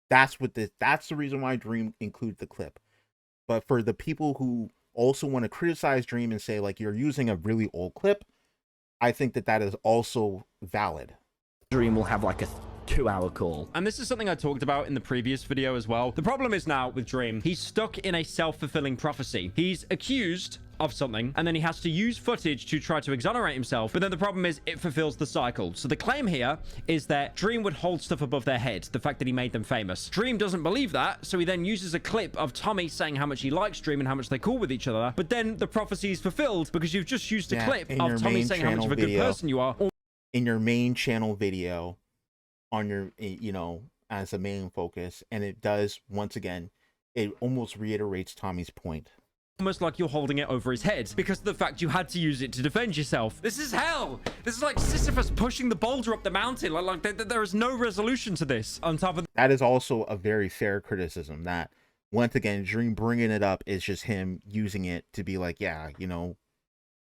That's the reason why Dream included the clip. But for the people who also want to criticize Dream and say like you're using a really old clip, I think that is also valid. Dream will have like a 2-hour call. And this is something I talked about in the previous video as well. The problem is now with Dream, he's stuck in a self-fulfilling prophecy. He's accused of something, and then he has to use footage to try to exonerate himself. But then the problem is it fulfills the cycle. So the claim here is that Dream would hold stuff above their head, the fact that he made them famous. Dream doesn't believe that, so he then uses a clip of Tommy saying how much he likes Dream and how much they're cool with each other. But then the prophecy is fulfilled because you've just used a clip of Tommy saying how much of a good person you are. In your main channel video, on your, as a main focus, and it does, once again, it almost reiterates Tommy's point. Almost like you're holding it over his head because of the fact you had to use it to defend yourself. This is hell. This is like Sisyphus pushing the boulder up the mountain. Like there is no resolution to this. On top of that is also a very fair criticism. That once again, Dream bringing it up is just him using it to be like, yeah,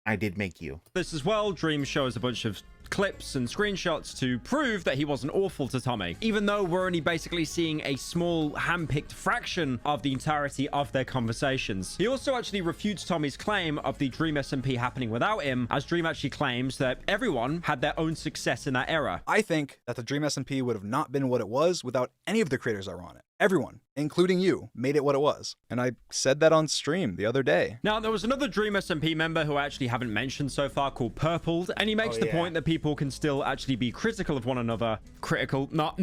I did make you. This as well, Dream shows a bunch of clips and screenshots to prove that he wasn't awful to Tommy, even though we're only basically seeing a small hand-picked fraction of the entirety of their conversations. He also actually refutes Tommy's claim of the Dream SMP happening without him, as Dream actually claims that everyone had their own success in that era. I think that the Dream SMP would have not been what it was without any of the creators that were on it. Everyone, including you, made it what it was. And I said that on stream the other day. Now, there was another Dream SMP member who I actually haven't mentioned so far called Purpled, and he makes the point that people can still actually be critical of one another. Critical, not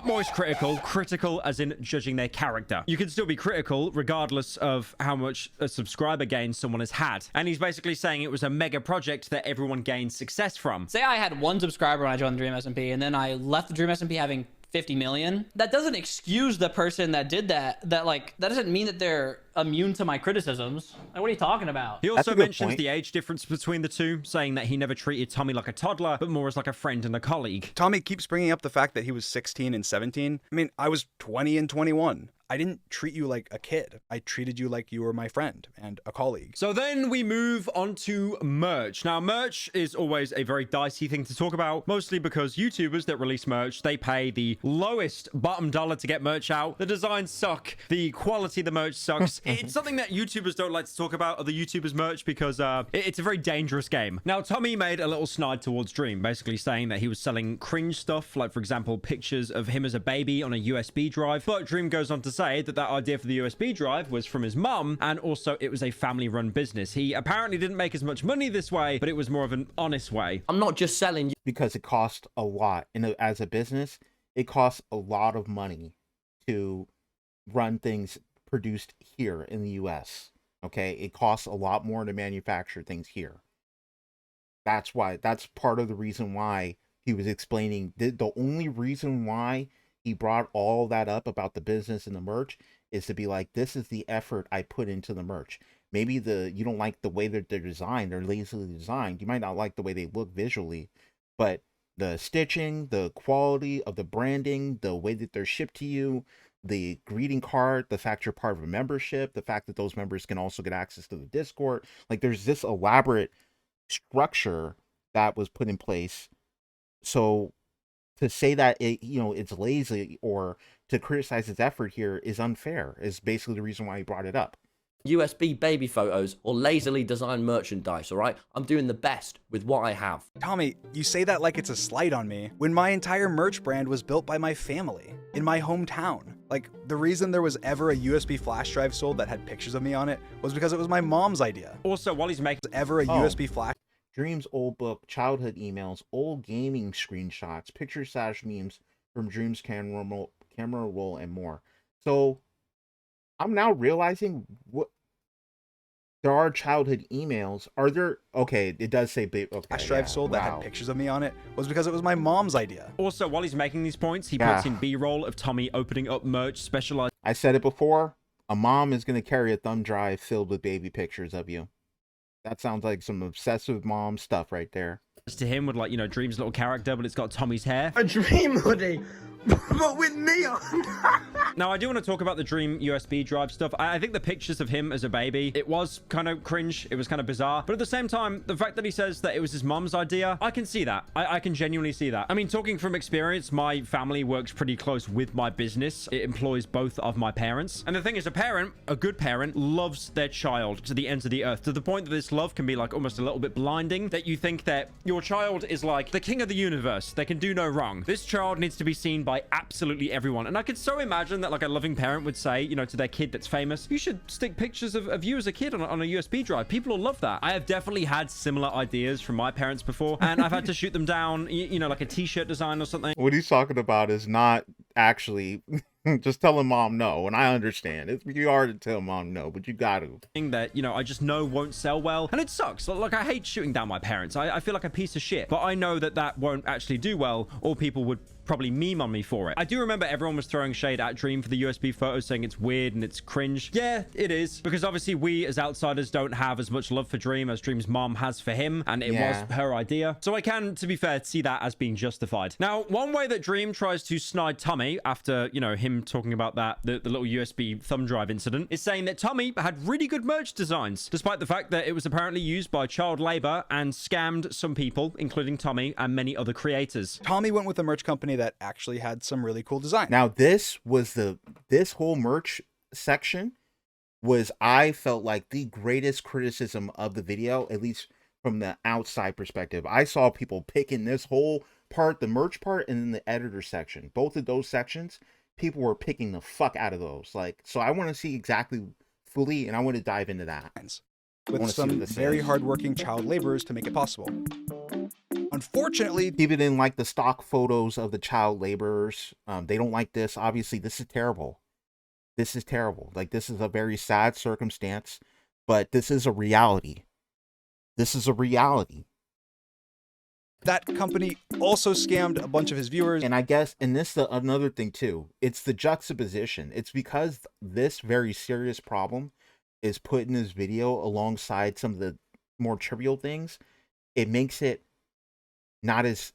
moist critical as in judging their character. You can still be critical regardless of how much a subscriber gain someone has had. And he's basically saying it was a mega project that everyone gained success from. Say I had 1 subscriber when I joined the Dream SMP, and then I left the Dream SMP having 50 million. That doesn't excuse the person that did that. That doesn't mean that they're immune to my criticisms. Like, what are you talking about? He also mentions the age difference between the two, saying that he never treated Tommy like a toddler, but more as like a friend and a colleague. Tommy keeps bringing up the fact that he was 16 and 17. I mean, I was 20 and 21. I didn't treat you like a kid. I treated you like you were my friend and a colleague. So then we move on to merch. Now, merch is always a very dicey thing to talk about, mostly because YouTubers that release merch, they pay the lowest bottom dollar to get merch out. The designs suck. The quality of the merch sucks. It's something that YouTubers don't like to talk about, other YouTubers' merch, because it's a very dangerous game. Now, Tommy made a little snide towards Dream, basically saying that he was selling cringe stuff, like, for example, pictures of him as a baby on a USB drive. But Dream goes on to say that idea for the USB drive was from his mum, and also it was a family-run business. He apparently didn't make as much money this way, but it was more of an honest way. I'm not just selling... Because it cost a lot. As a business, it costs a lot of money to run things produced here in the US. Okay? It costs a lot more to manufacture things here. That's part of the reason why he was explaining. The only reason why he brought all that up about the business and the merch is to be like, this is the effort I put into the merch. Maybe you don't like the way that they're designed, they're lazily designed. You might not like the way they look visually, but the stitching, the quality of the branding, the way that they're shipped to you, the greeting card, the fact you're part of a membership, the fact that those members can also get access to the Discord. Like, there's this elaborate structure that was put in place. So to say that it's lazy or to criticize his effort here is unfair, is basically the reason why he brought it up. USB baby photos or lazily designed merchandise, all right? I'm doing the best with what I have. Tommy, you say that like it's a slight on me, when my entire merch brand was built by my family, in my hometown. Like, the reason there was ever a USB flash drive sold that had pictures of me on it was because it was my mom's idea. Also, while he's making USB flash... Dream's old book, childhood emails, old gaming screenshots, pictures / memes from Dream's camera roll, and more. So I'm now realizing there are childhood emails. Are there? Okay, it does say flash drive sold that had pictures of me on it was because it was my mom's idea. Also, while he's making these points, he puts in B-roll of Tommy opening up merch specialized. I said it before. A mom is going to carry a thumb drive filled with baby pictures of you. That sounds like some obsessive mom stuff right there. To him with, like, Dream's little character, but it's got Tommy's hair. A Dream hoodie But with me on. Now, I do want to talk about the Dream USB drive stuff. I think the pictures of him as a baby, it was kind of cringe. It was kind of bizarre. But at the same time, the fact that he says that it was his mom's idea, I can see that. I can genuinely see that. I mean, talking from experience, my family works pretty close with my business. It employs both of my parents. And the thing is, a parent, a good parent, loves their child to the ends of the earth, to the point that this love can be like almost a little bit blinding, that you think that your child is like the king of the universe. They can do no wrong. This child needs to be seen by absolutely everyone. And I could so imagine that like a loving parent would say, you know, to their kid that's famous, you should stick pictures of you as a kid on a USB drive. People will love that. I have definitely had similar ideas from my parents before, and I've had to shoot them down, you know, like a t-shirt design or something. What he's talking about is not actually just telling mom no, and I understand. It's pretty hard to tell mom no, but you got to. That, you know, I just know won't sell well, and it sucks. Like, I hate shooting down my parents. I feel like a piece of shit, but I know that that won't actually do well, or people would probably meme on me for it. I do remember everyone was throwing shade at Dream for the USB photos, saying it's weird and it's cringe. Yeah, it is, because obviously we as outsiders don't have as much love for Dream as Dream's mom has for him, and it was her idea. So I can, to be fair, see that as being justified. Now, one way that Dream tries to snide Tommy after, you know, him talking about that, the little USB thumb drive incident, is saying that Tommy had really good merch designs, despite the fact that it was apparently used by child labor and scammed some people, including Tommy and many other creators. Tommy went with a merch company that actually had some really cool design. Now, this whole merch section was, I felt like, the greatest criticism of the video, at least from the outside perspective. I saw people picking this whole part, the merch part, and then the editor section. Both of those sections, people were picking the fuck out of those. Like, so I want to see exactly fully, and I want to dive into that. With some very hardworking child laborers to make it possible. Unfortunately, people didn't like the stock photos of the child laborers. They don't like this. Obviously, this is terrible. This is terrible. Like, this is a very sad circumstance, but this is a reality. This is a reality. That company also scammed a bunch of his viewers. And I guess, and this is another thing too, it's the juxtaposition. It's because this very serious problem is put in this video alongside some of the more trivial things. It makes it not as,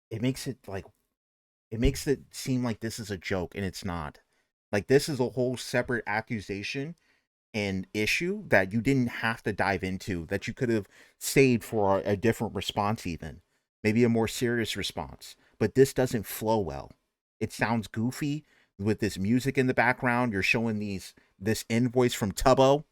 it makes it seem like this is a joke, and it's not. Like, this is a whole separate accusation and issue that you didn't have to dive into, that you could have saved for a different response, even maybe a more serious response. But this doesn't flow well. It sounds goofy with this music in the background. You're showing this invoice from Tubbo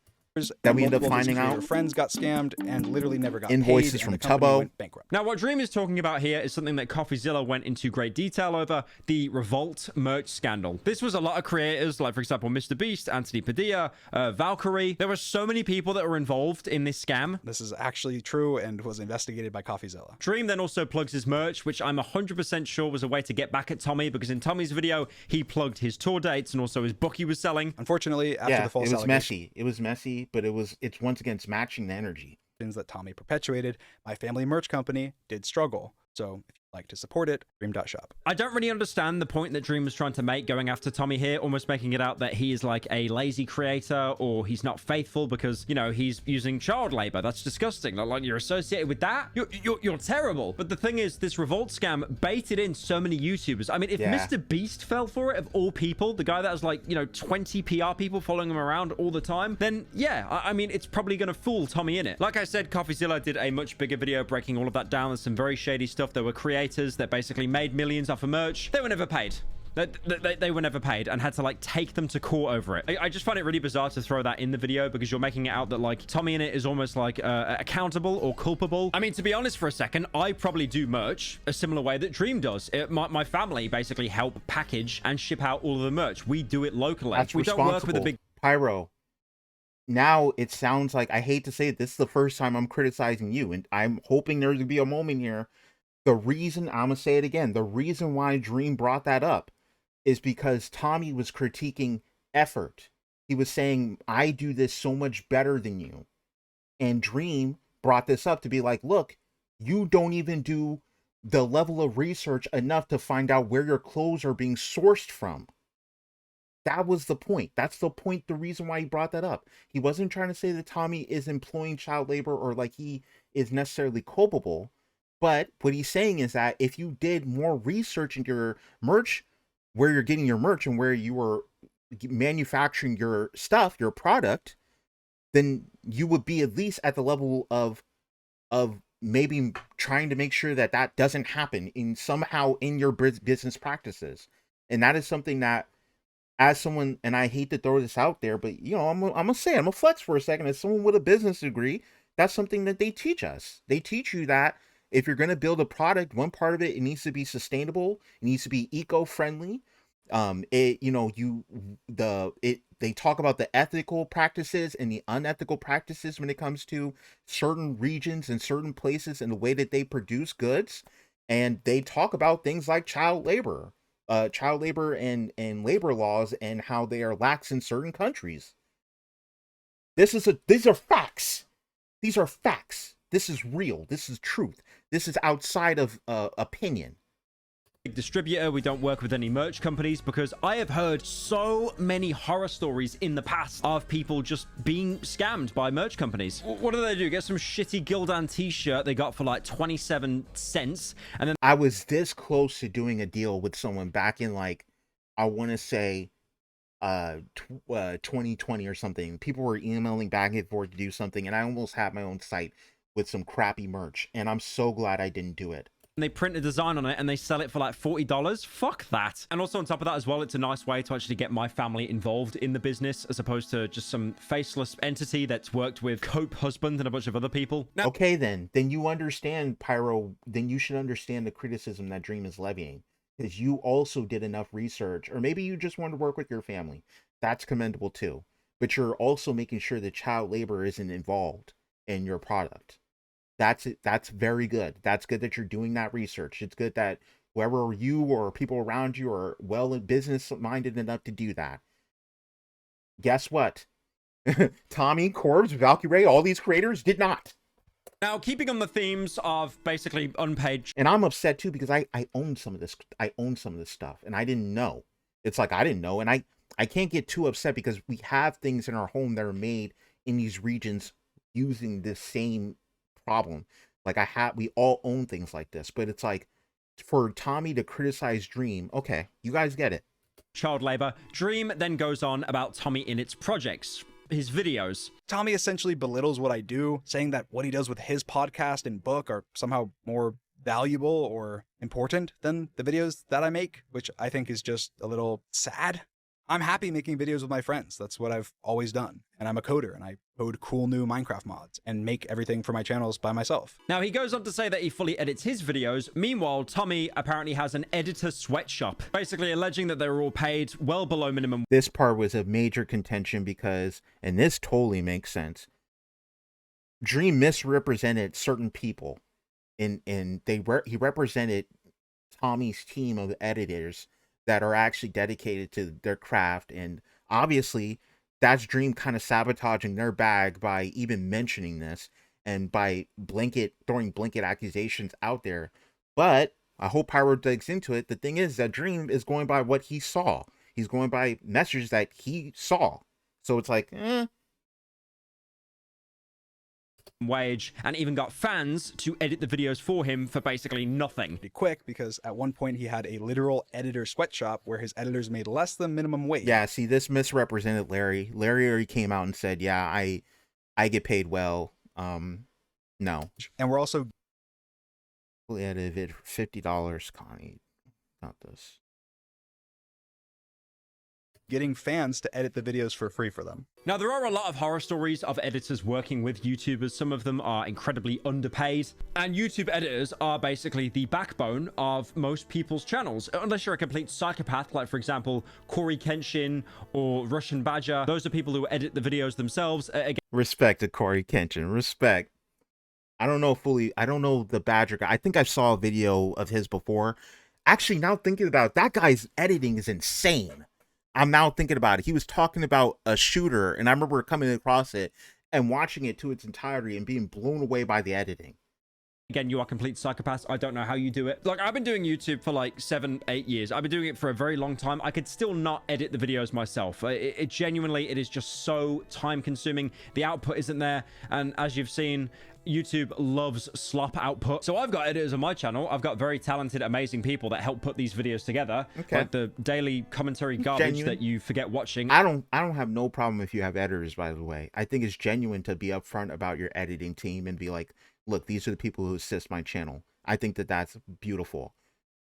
that we end up finding out. Friends got scammed and literally never got invoices paid, from and the company Tubbo went bankrupt. Now, what Dream is talking about here is something that CoffeeZilla went into great detail over, the Revolt merch scandal. This was a lot of creators, like, for example, Mr. Beast, Anthony Padilla, Valkyrie. There were so many people that were involved in this scam. This is actually true and was investigated by CoffeeZilla. Dream then also plugs his merch, which I'm 100% sure was a way to get back at Tommy, because in Tommy's video, he plugged his tour dates and also his book he was selling. Unfortunately, after the false messy. It was messy, but it's once again, it's matching the energy that Tommy perpetuated. My family merch company did struggle. So if you'd like to support it, dream.shop. I don't really understand the point that Dream was trying to make going after Tommy here, almost making it out that he is like a lazy creator or he's not faithful because, you know, he's using child labor. That's disgusting. Like, you're associated with that? You're terrible. But the thing is, this Revolt scam baited in so many YouTubers. I mean, if Mr. Beast fell for it, of all people, the guy that has like, you know, 20 PR people following him around all the time, then yeah, I mean, it's probably going to fool TommyInnit. Like I said, CoffeeZilla did a much bigger video breaking all of that down. There's some very shady stuff. There were creators that basically made millions off of merch. They were never paid. They were never paid and had to like take them to court over it. I just find it really bizarre to throw that in the video because you're making it out that like TommyInnit is almost like accountable or culpable. I mean, to be honest for a second, I probably do merch a similar way that Dream does. My family basically help package and ship out all of the merch. We do it locally. That's we don't work with a big Pyro. Now it sounds like, I hate to say it, this is the first time I'm criticizing you, and I'm hoping there's gonna be a moment here. The reason, I'm gonna say it again, the reason why Dream brought that up is because Tommy was critiquing effort. He was saying, I do this so much better than you. And Dream brought this up to be like, look, you don't even do the level of research enough to find out where your clothes are being sourced from. That was the point. That's the point, the reason why he brought that up. He wasn't trying to say that Tommy is employing child labor or like he is necessarily culpable. But what he's saying is that if you did more research into your merch where you're getting your merch and where you are manufacturing your stuff, your product, then you would be at least at the level of maybe trying to make sure that that doesn't happen in somehow in your business practices. And that is something that, as someone, and I hate to throw this out there, but you know, I'm gonna say, I'm gonna flex for a second. As someone with a business degree, that's something that they teach us. They teach you that if you're gonna build a product, one part of it, it needs to be sustainable, it needs to be eco-friendly. They talk about the ethical practices and the unethical practices when it comes to certain regions and certain places and the way that they produce goods. And they talk about things like child labor and labor laws and how they are lax in certain countries. These are facts. These are facts. This is real. This is truth. This is outside of opinion. Distributor, we don't work with any merch companies, because I have heard so many horror stories in the past of people just being scammed by merch companies. What do? Get some shitty Gildan t-shirt they got for like 27 cents, and then I was this close to doing a deal with someone back in, like, I want to say 2020 or something. People were emailing back and forth to do something, and I almost had my own site with some crappy merch, and I'm so glad I didn't do it. they print a design on it and they sell it for like $40. Fuck that. And also on top of that as well, it's a nice way to actually get my family involved in the business, as opposed to just some faceless entity that's worked with Cope husband and a bunch of other people. Now, okay, then you understand, Pyro. Then you should understand the criticism that Dream is levying, because you also did enough research, or maybe you just want to work with your family. That's commendable too. But you're also making sure that child labor isn't involved in your product. That's it. That's very good. That's good that you're doing that research. It's good that whoever you or people around you are well in business minded enough to do that. Guess what? Tommy, Corbs, Valkyrie, all these creators did not. Now, keeping on the themes of basically unpaid, and I'm upset too, because I own some of this. I own some of this stuff, and I didn't know. It's like I didn't know, and I can't get too upset because we have things in our home that are made in these regions using this same problem. Like we all own things like this, but it's like for Tommy to criticize Dream, okay, you guys get it. Child labor. Dream then goes on about TommyInnit's projects, his videos. Tommy essentially belittles what I do, saying that what he does with his podcast and book are somehow more valuable or important than the videos that I make, which I think is just a little sad. I'm happy making videos with my friends. That's what I've always done. And I'm a coder, and I code cool new Minecraft mods and make everything for my channels by myself. Now, he goes on to say that he fully edits his videos. Meanwhile, Tommy apparently has an editor sweatshop, basically alleging that they were all paid well below minimum. This part was a major contention because, and this totally makes sense, Dream misrepresented certain people. He represented Tommy's team of editors that are actually dedicated to their craft, and obviously that's Dream kind of sabotaging their bag by even mentioning this and by throwing blanket accusations out there. But I hope Pyro digs into it. The thing is that Dream is going by what he saw. He's going by messages that he saw. So it's like, wage, and even got fans to edit the videos for him for basically nothing. Be quick, because at one point he had a literal editor sweatshop where his editors made less than minimum wage. Yeah, see, this misrepresented Larry. Larry already came out and said, yeah, I get paid well. No. And we're also edited $50, Connie. Not this. Getting fans to edit the videos for free for them. Now, there are a lot of horror stories of editors working with YouTubers. Some of them are incredibly underpaid. And YouTube editors are basically the backbone of most people's channels. Unless you're a complete psychopath, like, for example, Corey Kenshin or Russian Badger. Those are people who edit the videos themselves. Again, respect to Corey Kenshin. Respect. I don't know the Badger guy. I think I saw a video of his before. Actually, now thinking about it, that guy's editing is insane. I'm now thinking about it. He was talking about a shooter, and I remember coming across it and watching it to its entirety and being blown away by the editing. Again, you are complete psychopaths. I don't know how you do it. Like, I've been doing YouTube for like 7-8 years. I've been doing it for a very long time. I could still not edit the videos myself. It genuinely, it is just so time consuming. The output isn't there. And as you've seen, YouTube loves slop output. So I've got editors on my channel. I've got very talented, amazing people that help put these videos together. Okay. Like the daily commentary garbage Genuine. that you forget watching. I don't have no problem if you have editors, by the way. I think it's genuine to be upfront about your editing team and be like, look, these are the people who assist my channel. I think that that's beautiful.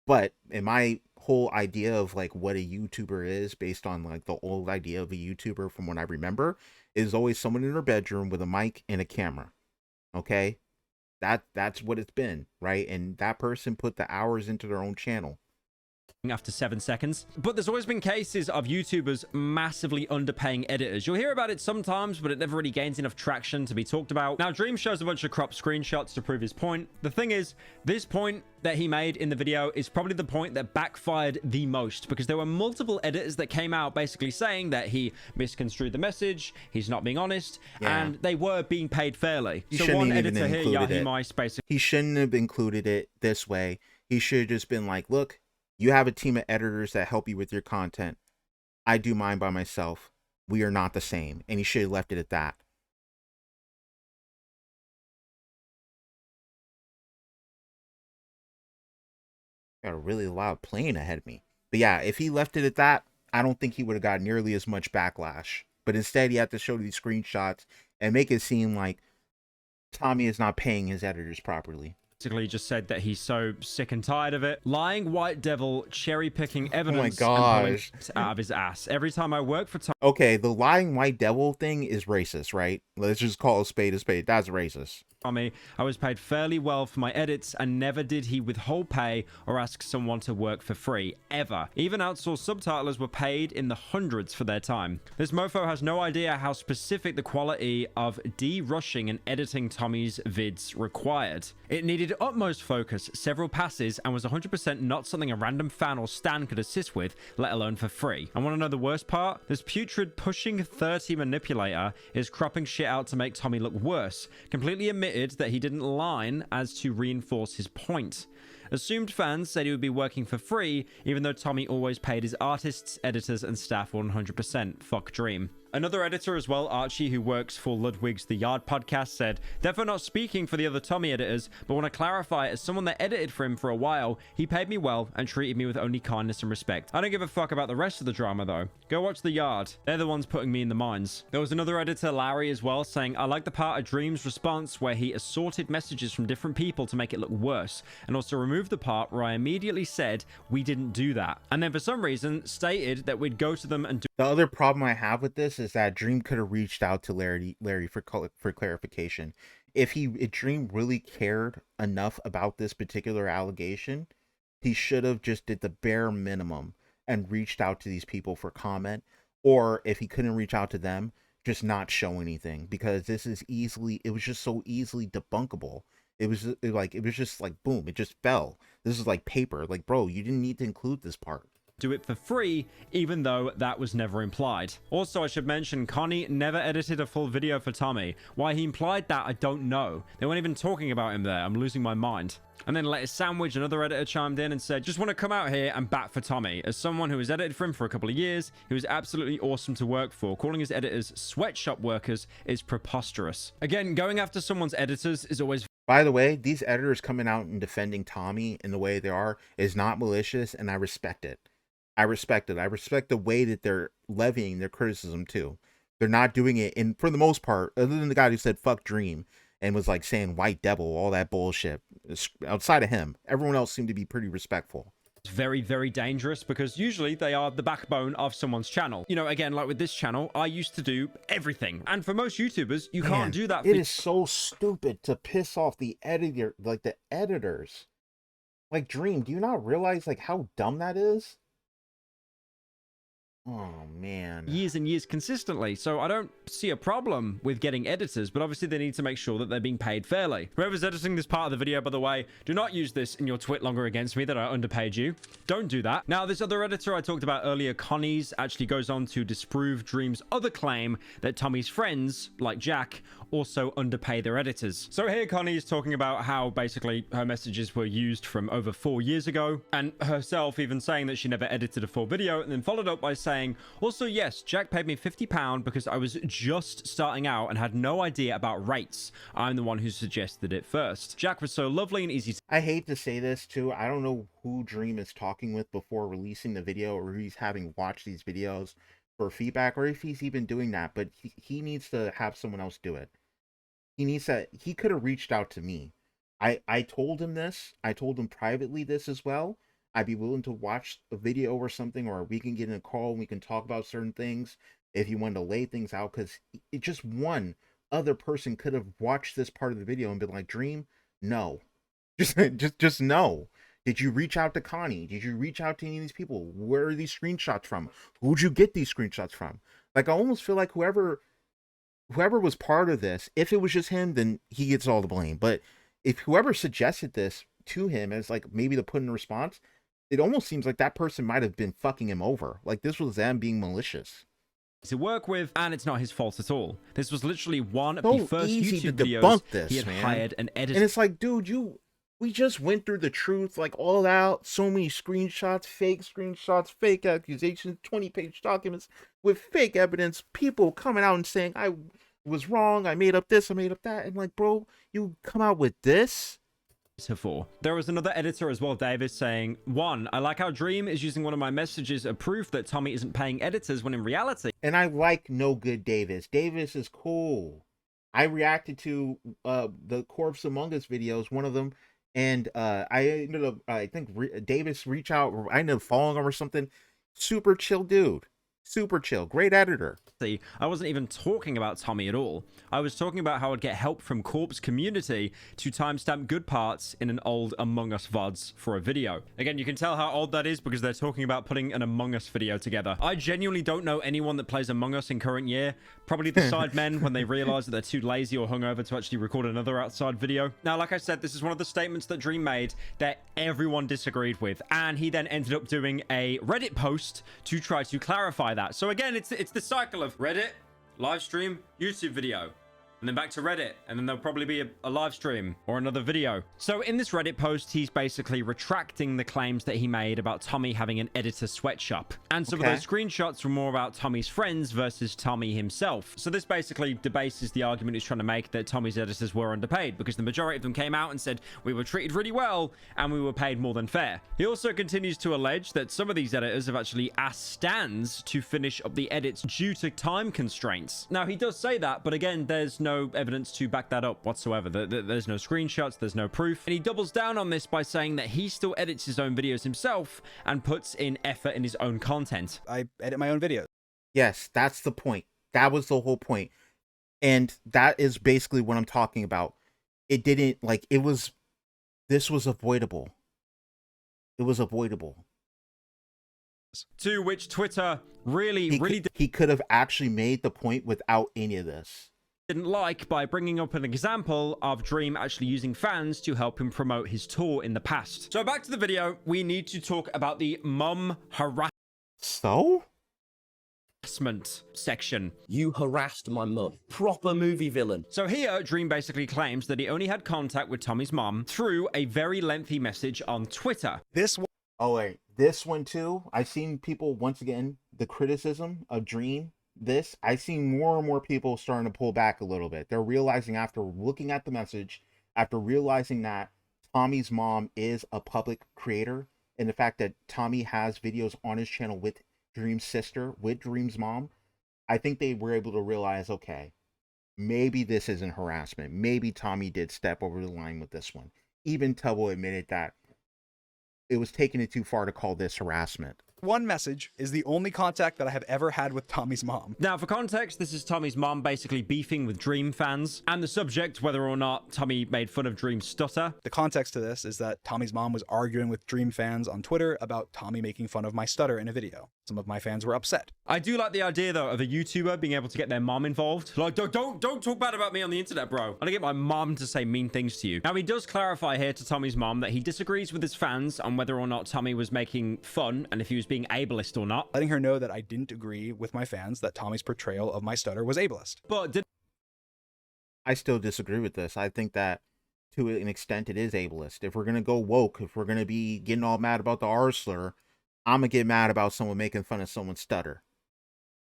But in my whole idea of like what a YouTuber is, based on like the old idea of a YouTuber from what I remember, is always someone in their bedroom with a mic and a camera. Okay? That's what it's been, right? And that person put the hours into their own channel. After 7 seconds. But there's always been cases of YouTubers massively underpaying editors. You'll hear about it sometimes, but it never really gains enough traction to be talked about. Now, Dream shows a bunch of cropped screenshots to prove his point. The thing is, this point that he made in the video is probably the point that backfired the most, because there were multiple editors that came out basically saying that he misconstrued the message, he's not being honest, and they were being paid fairly. So one editor here, Yahi Mice, basically... He shouldn't have included it this way. He should have just been like, look, you have a team of editors that help you with your content. I do mine by myself. We are not the same. And he should have left it at that. Got a really loud plane ahead of me. But yeah, if he left it at that, I don't think he would have got nearly as much backlash. But instead, he had to show these screenshots and make it seem like Tommy is not paying his editors properly. Basically just said that he's so sick and tired of it. Lying white devil cherry picking evidence and pulling it out of his ass. Every time I work for Tommy. Okay, the lying white devil thing is racist, right? Let's just call a spade a spade. That's racist. I was paid fairly well for my edits, and never did he withhold pay or ask someone to work for free, ever. Even outsourced subtitlers were paid in the hundreds for their time. This mofo has no idea how specific the quality of de-rushing and editing Tommy's vids required. It needed utmost focus, several passes, and was 100% not something a random fan or stan could assist with, let alone for free. And want to know the worst part? This putrid pushing 30 manipulator is cropping shit out to make Tommy look worse, completely admitted that he didn't line as to reinforce his point. Assumed fans said he would be working for free, even though Tommy always paid his artists, editors, and staff 100%. Fuck Dream. Another editor as well, Archie, who works for Ludwig's The Yard podcast, said, "Therefore not speaking for the other Tommy editors, but want to clarify, as someone that edited for him for a while, he paid me well and treated me with only kindness and respect. I don't give a fuck about the rest of the drama though. Go watch The Yard. They're the ones putting me in the mines." There was another editor, Larry, as well, saying, "I like the part of Dream's response where he assorted messages from different people to make it look worse, and also removed the part where I immediately said we didn't do that, and then for some reason stated that we'd go to them and do..." The other problem I have with this is that Dream could have reached out to Larry for clarification. If Dream really cared enough about this particular allegation, he should have just did the bare minimum and reached out to these people for comment. Or if he couldn't reach out to them, just not show anything, because it was just so easily debunkable. It was just like boom, it just fell. This is like paper. Like, bro, you didn't need to include this part. Do it for free, even though that was never implied. Also, I should mention, Connie never edited a full video for Tommy. Why he implied that, I don't know. They weren't even talking about him there. I'm losing my mind. And then Lettuce Sandwich, another editor, chimed in and said, "Just want to come out here and bat for Tommy. As someone who has edited for him for a couple of years, he was absolutely awesome to work for. Calling his editors sweatshop workers is preposterous." Again, going after someone's editors is always... By the way, these editors coming out and defending Tommy in the way they are is not malicious, and I respect it. I respect it. I respect the way that they're levying their criticism too. They're not doing it, and for the most part, other than the guy who said "fuck Dream" and was like saying "white devil," all that bullshit. Outside of him, everyone else seemed to be pretty respectful. It's very, very dangerous, because usually they are the backbone of someone's channel. You know, again, like with this channel, I used to do everything, and for most YouTubers, you can't do that. It is so stupid to piss off the editor, like the editors. Like, Dream, do you not realize like how dumb that is? Oh, man. Years and years consistently, so I don't see a problem with getting editors, but obviously they need to make sure that they're being paid fairly. Whoever's editing this part of the video, by the way, do not use this in your twit longer against me that I underpaid you. Don't do that. Now, this other editor I talked about earlier, Connie's, actually goes on to disprove Dream's other claim that Tommy's friends, like Jack, also underpay their editors. So here Connie is talking about how basically her messages were used from over 4 years ago, and herself even saying that she never edited a full video, and then followed up by saying saying, also, yes, Jack paid me £50 because I was just starting out and had no idea about rates. I'm the one who suggested it first. Jack was so lovely and easy to... I hate to say this too. I don't know who Dream is talking with before releasing the video, or he's having watched these videos for feedback, or if he's even doing that, but he needs to have someone else do it. He could have reached out to me. I told him this. I told him privately this as well. I'd be willing to watch a video or something, or we can get in a call and we can talk about certain things if you want to lay things out, because it just one other person could have watched this part of the video and been like, Dream, no. Just no. Did you reach out to Connie? Did you reach out to any of these people? Where are these screenshots from? Who'd you get these screenshots from? Like, I almost feel like whoever was part of this, if it was just him, then he gets all the blame. But if whoever suggested this to him as like maybe to put in a response, it almost seems like that person might have been fucking him over. Like this was them being malicious. To work with, and it's not his fault at all. This was literally one of So the first easy YouTube to videos debunk this, he had man. hired an editor. And it's like, dude, we just went through the truth, like all out, so many screenshots, fake accusations, 20-page documents with fake evidence, people coming out and saying, I was wrong, I made up this, I made up that. And like, bro, you come out with this? For. There was another editor as well, Davis, saying, 1, I like how Dream is using one of my messages as proof that Tommy isn't paying editors when in reality... And I like No Good Davis. Davis is cool. I reacted to the Corpse Among Us videos, one of them, and I ended up, I think Davis reached out, I ended up following him or something. Super chill dude. Super chill. Great editor. See, I wasn't even talking about Tommy at all. I was talking about how I'd get help from Corpse community to timestamp good parts in an old Among Us VODs for a video. Again, you can tell how old that is because they're talking about putting an Among Us video together. I genuinely don't know anyone that plays Among Us in current year. Probably the Sidemen when they realize that they're too lazy or hungover to actually record another outside video. Now, like I said, this is one of the statements that Dream made that everyone disagreed with, and he then ended up doing a Reddit post to try to clarify that. So again, it's the cycle of Reddit, live stream, YouTube video, and then back to Reddit, and then there'll probably be a live stream or another video. So in this Reddit post, he's basically retracting the claims that he made about Tommy having an editor sweatshop. And some of those screenshots were more about Tommy's friends versus Tommy himself. So this basically debases the argument he's trying to make that Tommy's editors were underpaid, because the majority of them came out and said, we were treated really well and we were paid more than fair. He also continues to allege that some of these editors have actually asked Stans to finish up the edits due to time constraints. Now, he does say that, but again, there's no evidence to back that up whatsoever. There's no screenshots, there's no proof. And he doubles down on this by saying that he still edits his own videos himself and puts in effort in his own content. I edit my own videos. Yes, that's the point. That was the whole point. And that is basically what I'm talking about. It didn't, like, this was avoidable. It was avoidable. To which Twitter really he could have actually made the point without any of this. Didn't like by bringing up an example of Dream actually using fans to help him promote his tour in the past. So back to the video, we need to talk about the mum harassment section. You harassed my mum. Proper movie villain. So here, Dream basically claims that he only had contact with Tommy's mum through a very lengthy message on Twitter. Oh wait, this one too. I've seen people, once again, the criticism of Dream. I've seen more and more people starting to pull back a little bit. They're realizing, after looking at the message, after realizing that Tommy's mom is a public creator, and the fact that Tommy has videos on his channel with Dream's sister, with Dream's mom, I think they were able to realize, okay, maybe this isn't harassment. Maybe Tommy did step over the line with this one. Even Tubbo admitted that it was taking it too far to call this harassment. One message is the only contact that I have ever had with Tommy's mom. Now, for context, this is Tommy's mom basically beefing with Dream fans, and the subject, whether or not Tommy made fun of Dream's stutter. The context to this is that Tommy's mom was arguing with Dream fans on Twitter about Tommy making fun of my stutter in a video. Some of my fans were upset. I do like the idea, though, of a YouTuber being able to get their mom involved. Like, don't talk bad about me on the internet, bro. I'm gonna get my mom to say mean things to you. Now, he does clarify here to Tommy's mom that he disagrees with his fans on whether or not Tommy was making fun and if he was being ableist or not. Letting her know that I didn't agree with my fans that Tommy's portrayal of my stutter was ableist. But I still disagree with this. I think that to an extent it is ableist. If we're going to go woke, if we're going to be getting all mad about the R slur, I'm gonna get mad about someone making fun of someone's stutter.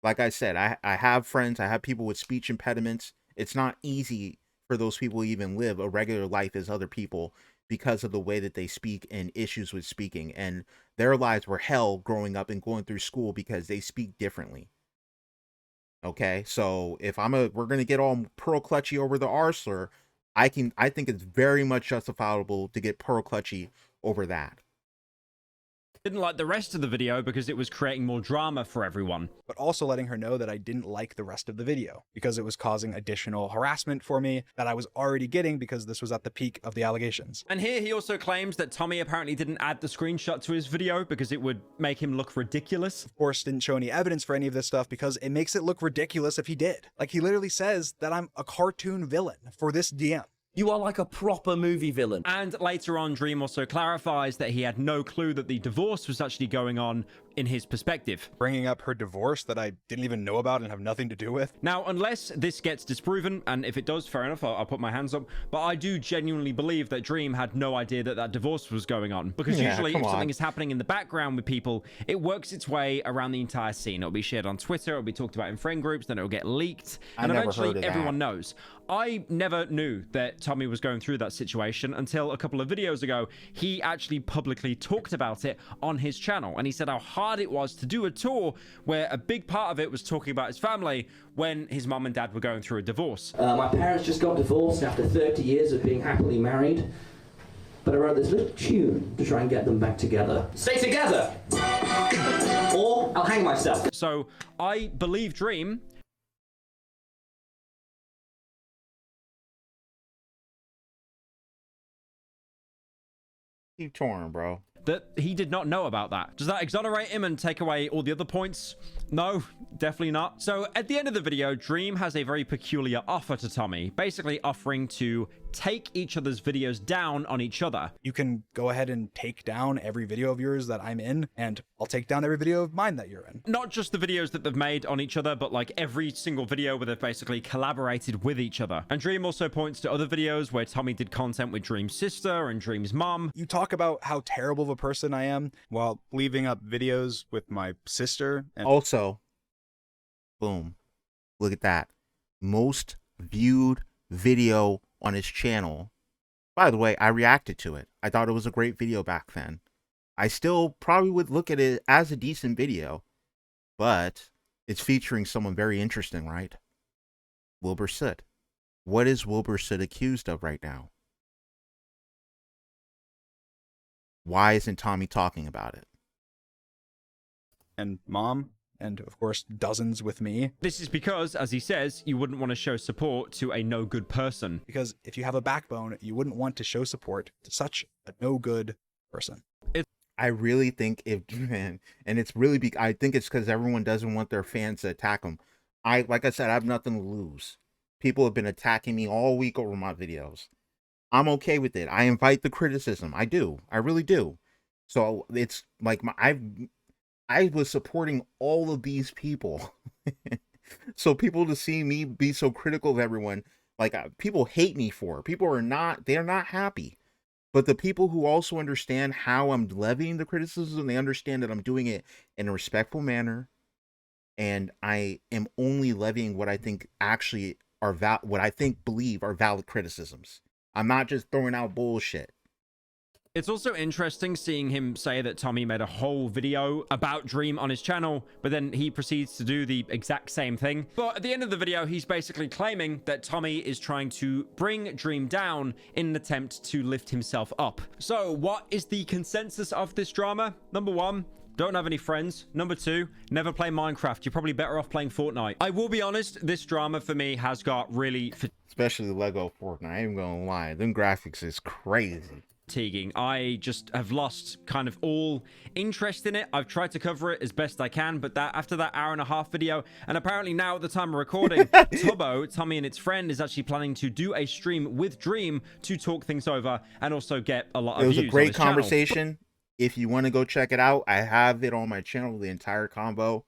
Like I said, I have friends, I have people with speech impediments. It's not easy for those people to even live a regular life as other people because of the way that they speak and issues with speaking. And their lives were hell growing up and going through school because they speak differently. Okay, so if we're gonna get all pearl clutchy over the R slur, I think it's very much justifiable to get pearl clutchy over that. Didn't like the rest of the video because it was creating more drama for everyone. But also letting her know that I didn't like the rest of the video because it was causing additional harassment for me that I was already getting because this was at the peak of the allegations. And here he also claims that Tommy apparently didn't add the screenshot to his video because it would make him look ridiculous. Of course, didn't show any evidence for any of this stuff because it makes it look ridiculous if he did. Like, he literally says that I'm a cartoon villain for this DM. You are like a proper movie villain. And later on, Dream also clarifies that he had no clue that the divorce was actually going on in his perspective. Bringing up her divorce that I didn't even know about and have nothing to do with. Now, unless this gets disproven, and if it does, fair enough, I'll put my hands up, but I do genuinely believe that Dream had no idea that that divorce was going on. Because usually if something is happening in the background with people, it works its way around the entire scene. It'll be shared on Twitter, it'll be talked about in friend groups, then it'll get leaked, and eventually everyone knows. I never knew that Tommy was going through that situation until a couple of videos ago. He actually publicly talked about it on his channel, and he said how hard it was to do a tour where a big part of it was talking about his family when his mom and dad were going through a divorce. My parents just got divorced after 30 years of being happily married, but I wrote this little tune to try and get them back together. Stay together, or I'll hang myself. So I believe Dream. Keep touring, bro. That he did not know about that. Does that exonerate him and take away all the other points? No, definitely not. So at the end of the video, Dream has a very peculiar offer to Tommy, basically offering to take each other's videos down on each other. You can go ahead and take down every video of yours that I'm in, and I'll take down every video of mine that you're in. Not just the videos that they've made on each other, but like every single video where they've basically collaborated with each other. And Dream also points to other videos where Tommy did content with Dream's sister and Dream's mom. You talk about how terrible of a person I am while leaving up videos with my sister. And also, boom, look at that. Most viewed video on his channel. By the way, I reacted to it. I thought it was a great video back then. I still probably would look at it as a decent video, but it's featuring someone very interesting, right? Wilbur Soot. What is Wilbur Soot accused of right now? Why isn't Tommy talking about it? And mom, and of course dozens with me. This is because, as he says, you wouldn't want to show support to a no good person. Because if you have a backbone, you wouldn't want to show support to such a no good person. I really think and it's really, I think it's because everyone doesn't want their fans to attack them. Like I said, I have nothing to lose. People have been attacking me all week over my videos. I'm okay with it. I invite the criticism. I do. I really do. So it's like I was supporting all of these people. So people to see me be so critical of everyone, like people hate me for it. People they're not happy. But the people who also understand how I'm levying the criticism, they understand that I'm doing it in a respectful manner. And I am only levying what I think actually are believe are valid criticisms. I'm not just throwing out bullshit. It's also interesting seeing him say that Tommy made a whole video about Dream on his channel, but then he proceeds to do the exact same thing. But at the end of the video, he's basically claiming that Tommy is trying to bring Dream down in an attempt to lift himself up. So what is the consensus of this drama? Number 1, don't have any friends. Number 2, never play Minecraft. You're probably better off playing Fortnite. I will be honest, this drama for me has got really... Especially the Lego Fortnite, I ain't gonna lie. Them graphics is crazy. Fatiguing. I just have lost kind of all interest in it. I've tried to cover it as best I can, but after that hour-and-a-half video, and apparently now at the time of recording, TommyInnit's friend, is actually planning to do a stream with Dream to talk things over and also get a lot of views. It was a great conversation. If you want to go check it out, I have it on my channel, the entire combo.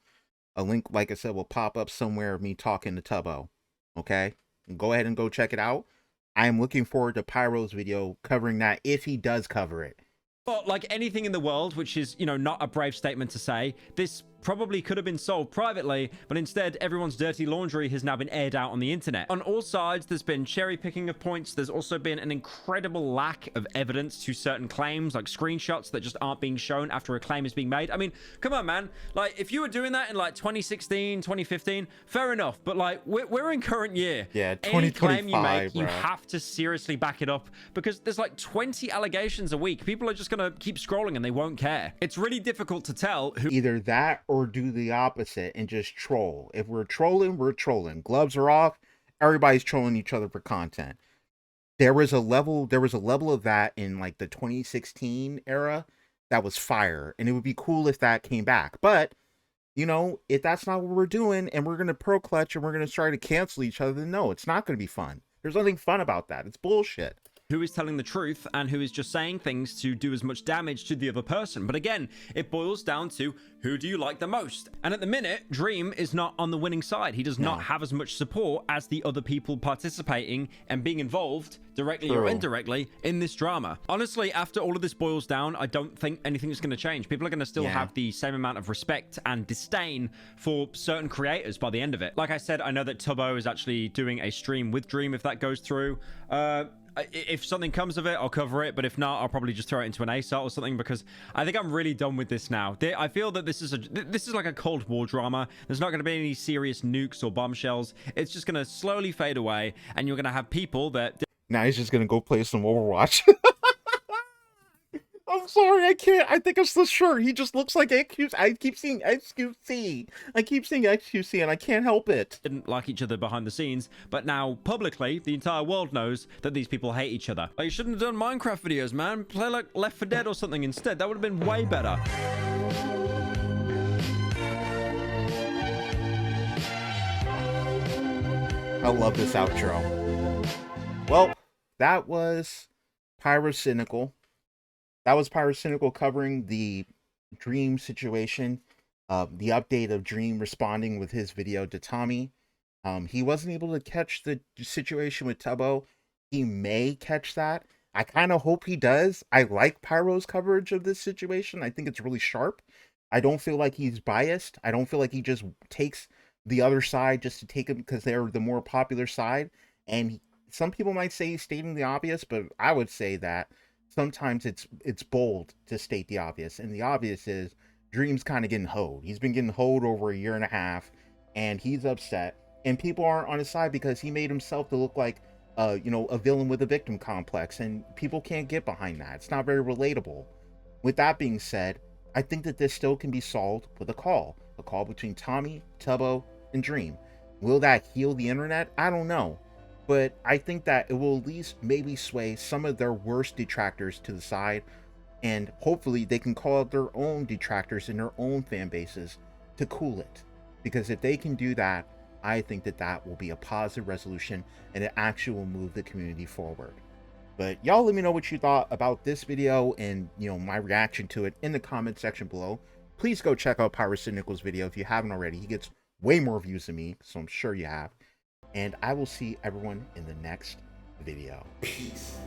A link, like I said, will pop up somewhere of me talking to Tubbo. Okay? Go ahead and go check it out. I am looking forward to Pyro's video covering that if he does cover it. But like anything in the world, which is, you know, not a brave statement to say, this probably could have been solved privately, but instead everyone's dirty laundry has now been aired out on the internet. On all sides, there's been cherry picking of points. There's also been an incredible lack of evidence to certain claims, like screenshots that just aren't being shown after a claim is being made. I mean, come on, man. Like, if you were doing that in like 2016, 2015, fair enough. But like, we're in current year. Yeah, Any claim you 2025, make, you bro. have to seriously back it up, because there's like 20 allegations a week. People are just gonna keep scrolling and they won't care. It's really difficult to tell who Either that or do the opposite and just troll. If we're trolling, we're trolling. Gloves are off. Everybody's trolling each other for content. There was a level of that in like the 2016 era that was fire, and it would be cool if that came back. But you know, if that's not what we're doing and we're gonna pro clutch and we're gonna try to cancel each other, then no, it's not gonna be fun. There's nothing fun about that. It's bullshit. who is telling the truth and who is just saying things to do as much damage to the other person. But again, it boils down to who do you like the most? And at the minute, Dream is not on the winning side. He does not have as much support as the other people participating and being involved, directly or indirectly, in this drama. Honestly, after all of this boils down, I don't think anything is going to change. People are going to still have the same amount of respect and disdain for certain creators by the end of it. Like I said, I know that Tubbo is actually doing a stream with Dream if that goes through. If something comes of it, I'll cover it, but if not, I'll probably just throw it into an ASAT or something, because I think I'm really done with this now. I feel that this is like a Cold War drama. There's not going to be any serious nukes or bombshells. It's just going to slowly fade away, and you're going to have people that... Now he's just going to go play some Overwatch. I'm sorry, I can't. I think it's the shirt. He just looks like XQC. I keep seeing XQC. I keep seeing XQC, and I can't help it. Didn't like each other behind the scenes, but now publicly, the entire world knows that these people hate each other. Like, you shouldn't have done Minecraft videos, man. Play like Left 4 Dead or something instead. That would have been way better. I love this outro. Well, that was Pyrocynical. That was Pyrocynical covering the Dream situation, the update of Dream responding with his video to Tommy. He wasn't able to catch the situation with Tubbo. He may catch that. I kind of hope he does. I like Pyro's coverage of this situation. I think it's really sharp. I don't feel like he's biased. I don't feel like he just takes the other side just to take it because they're the more popular side. And some people might say he's stating the obvious, but I would say that sometimes it's bold to state the obvious, and the obvious is Dream's kind of getting hoed. He's been getting hoed over a year and a half, and he's upset, and people aren't on his side because he made himself to look like you know, a villain with a victim complex, and people can't get behind that. It's not very relatable. With that being said, I think that this still can be solved with a call between Tommy, Tubbo, and Dream. Will that heal the internet? I don't know. But I think that it will at least maybe sway some of their worst detractors to the side, and hopefully they can call out their own detractors in their own fan bases to cool it. Because if they can do that, I think that that will be a positive resolution, and it actually will move the community forward. But y'all let me know what you thought about this video and, you know, my reaction to it in the comment section below. Please go check out Pyrocynical's video if you haven't already. He gets way more views than me, so I'm sure you have. And I will see everyone in the next video. Peace.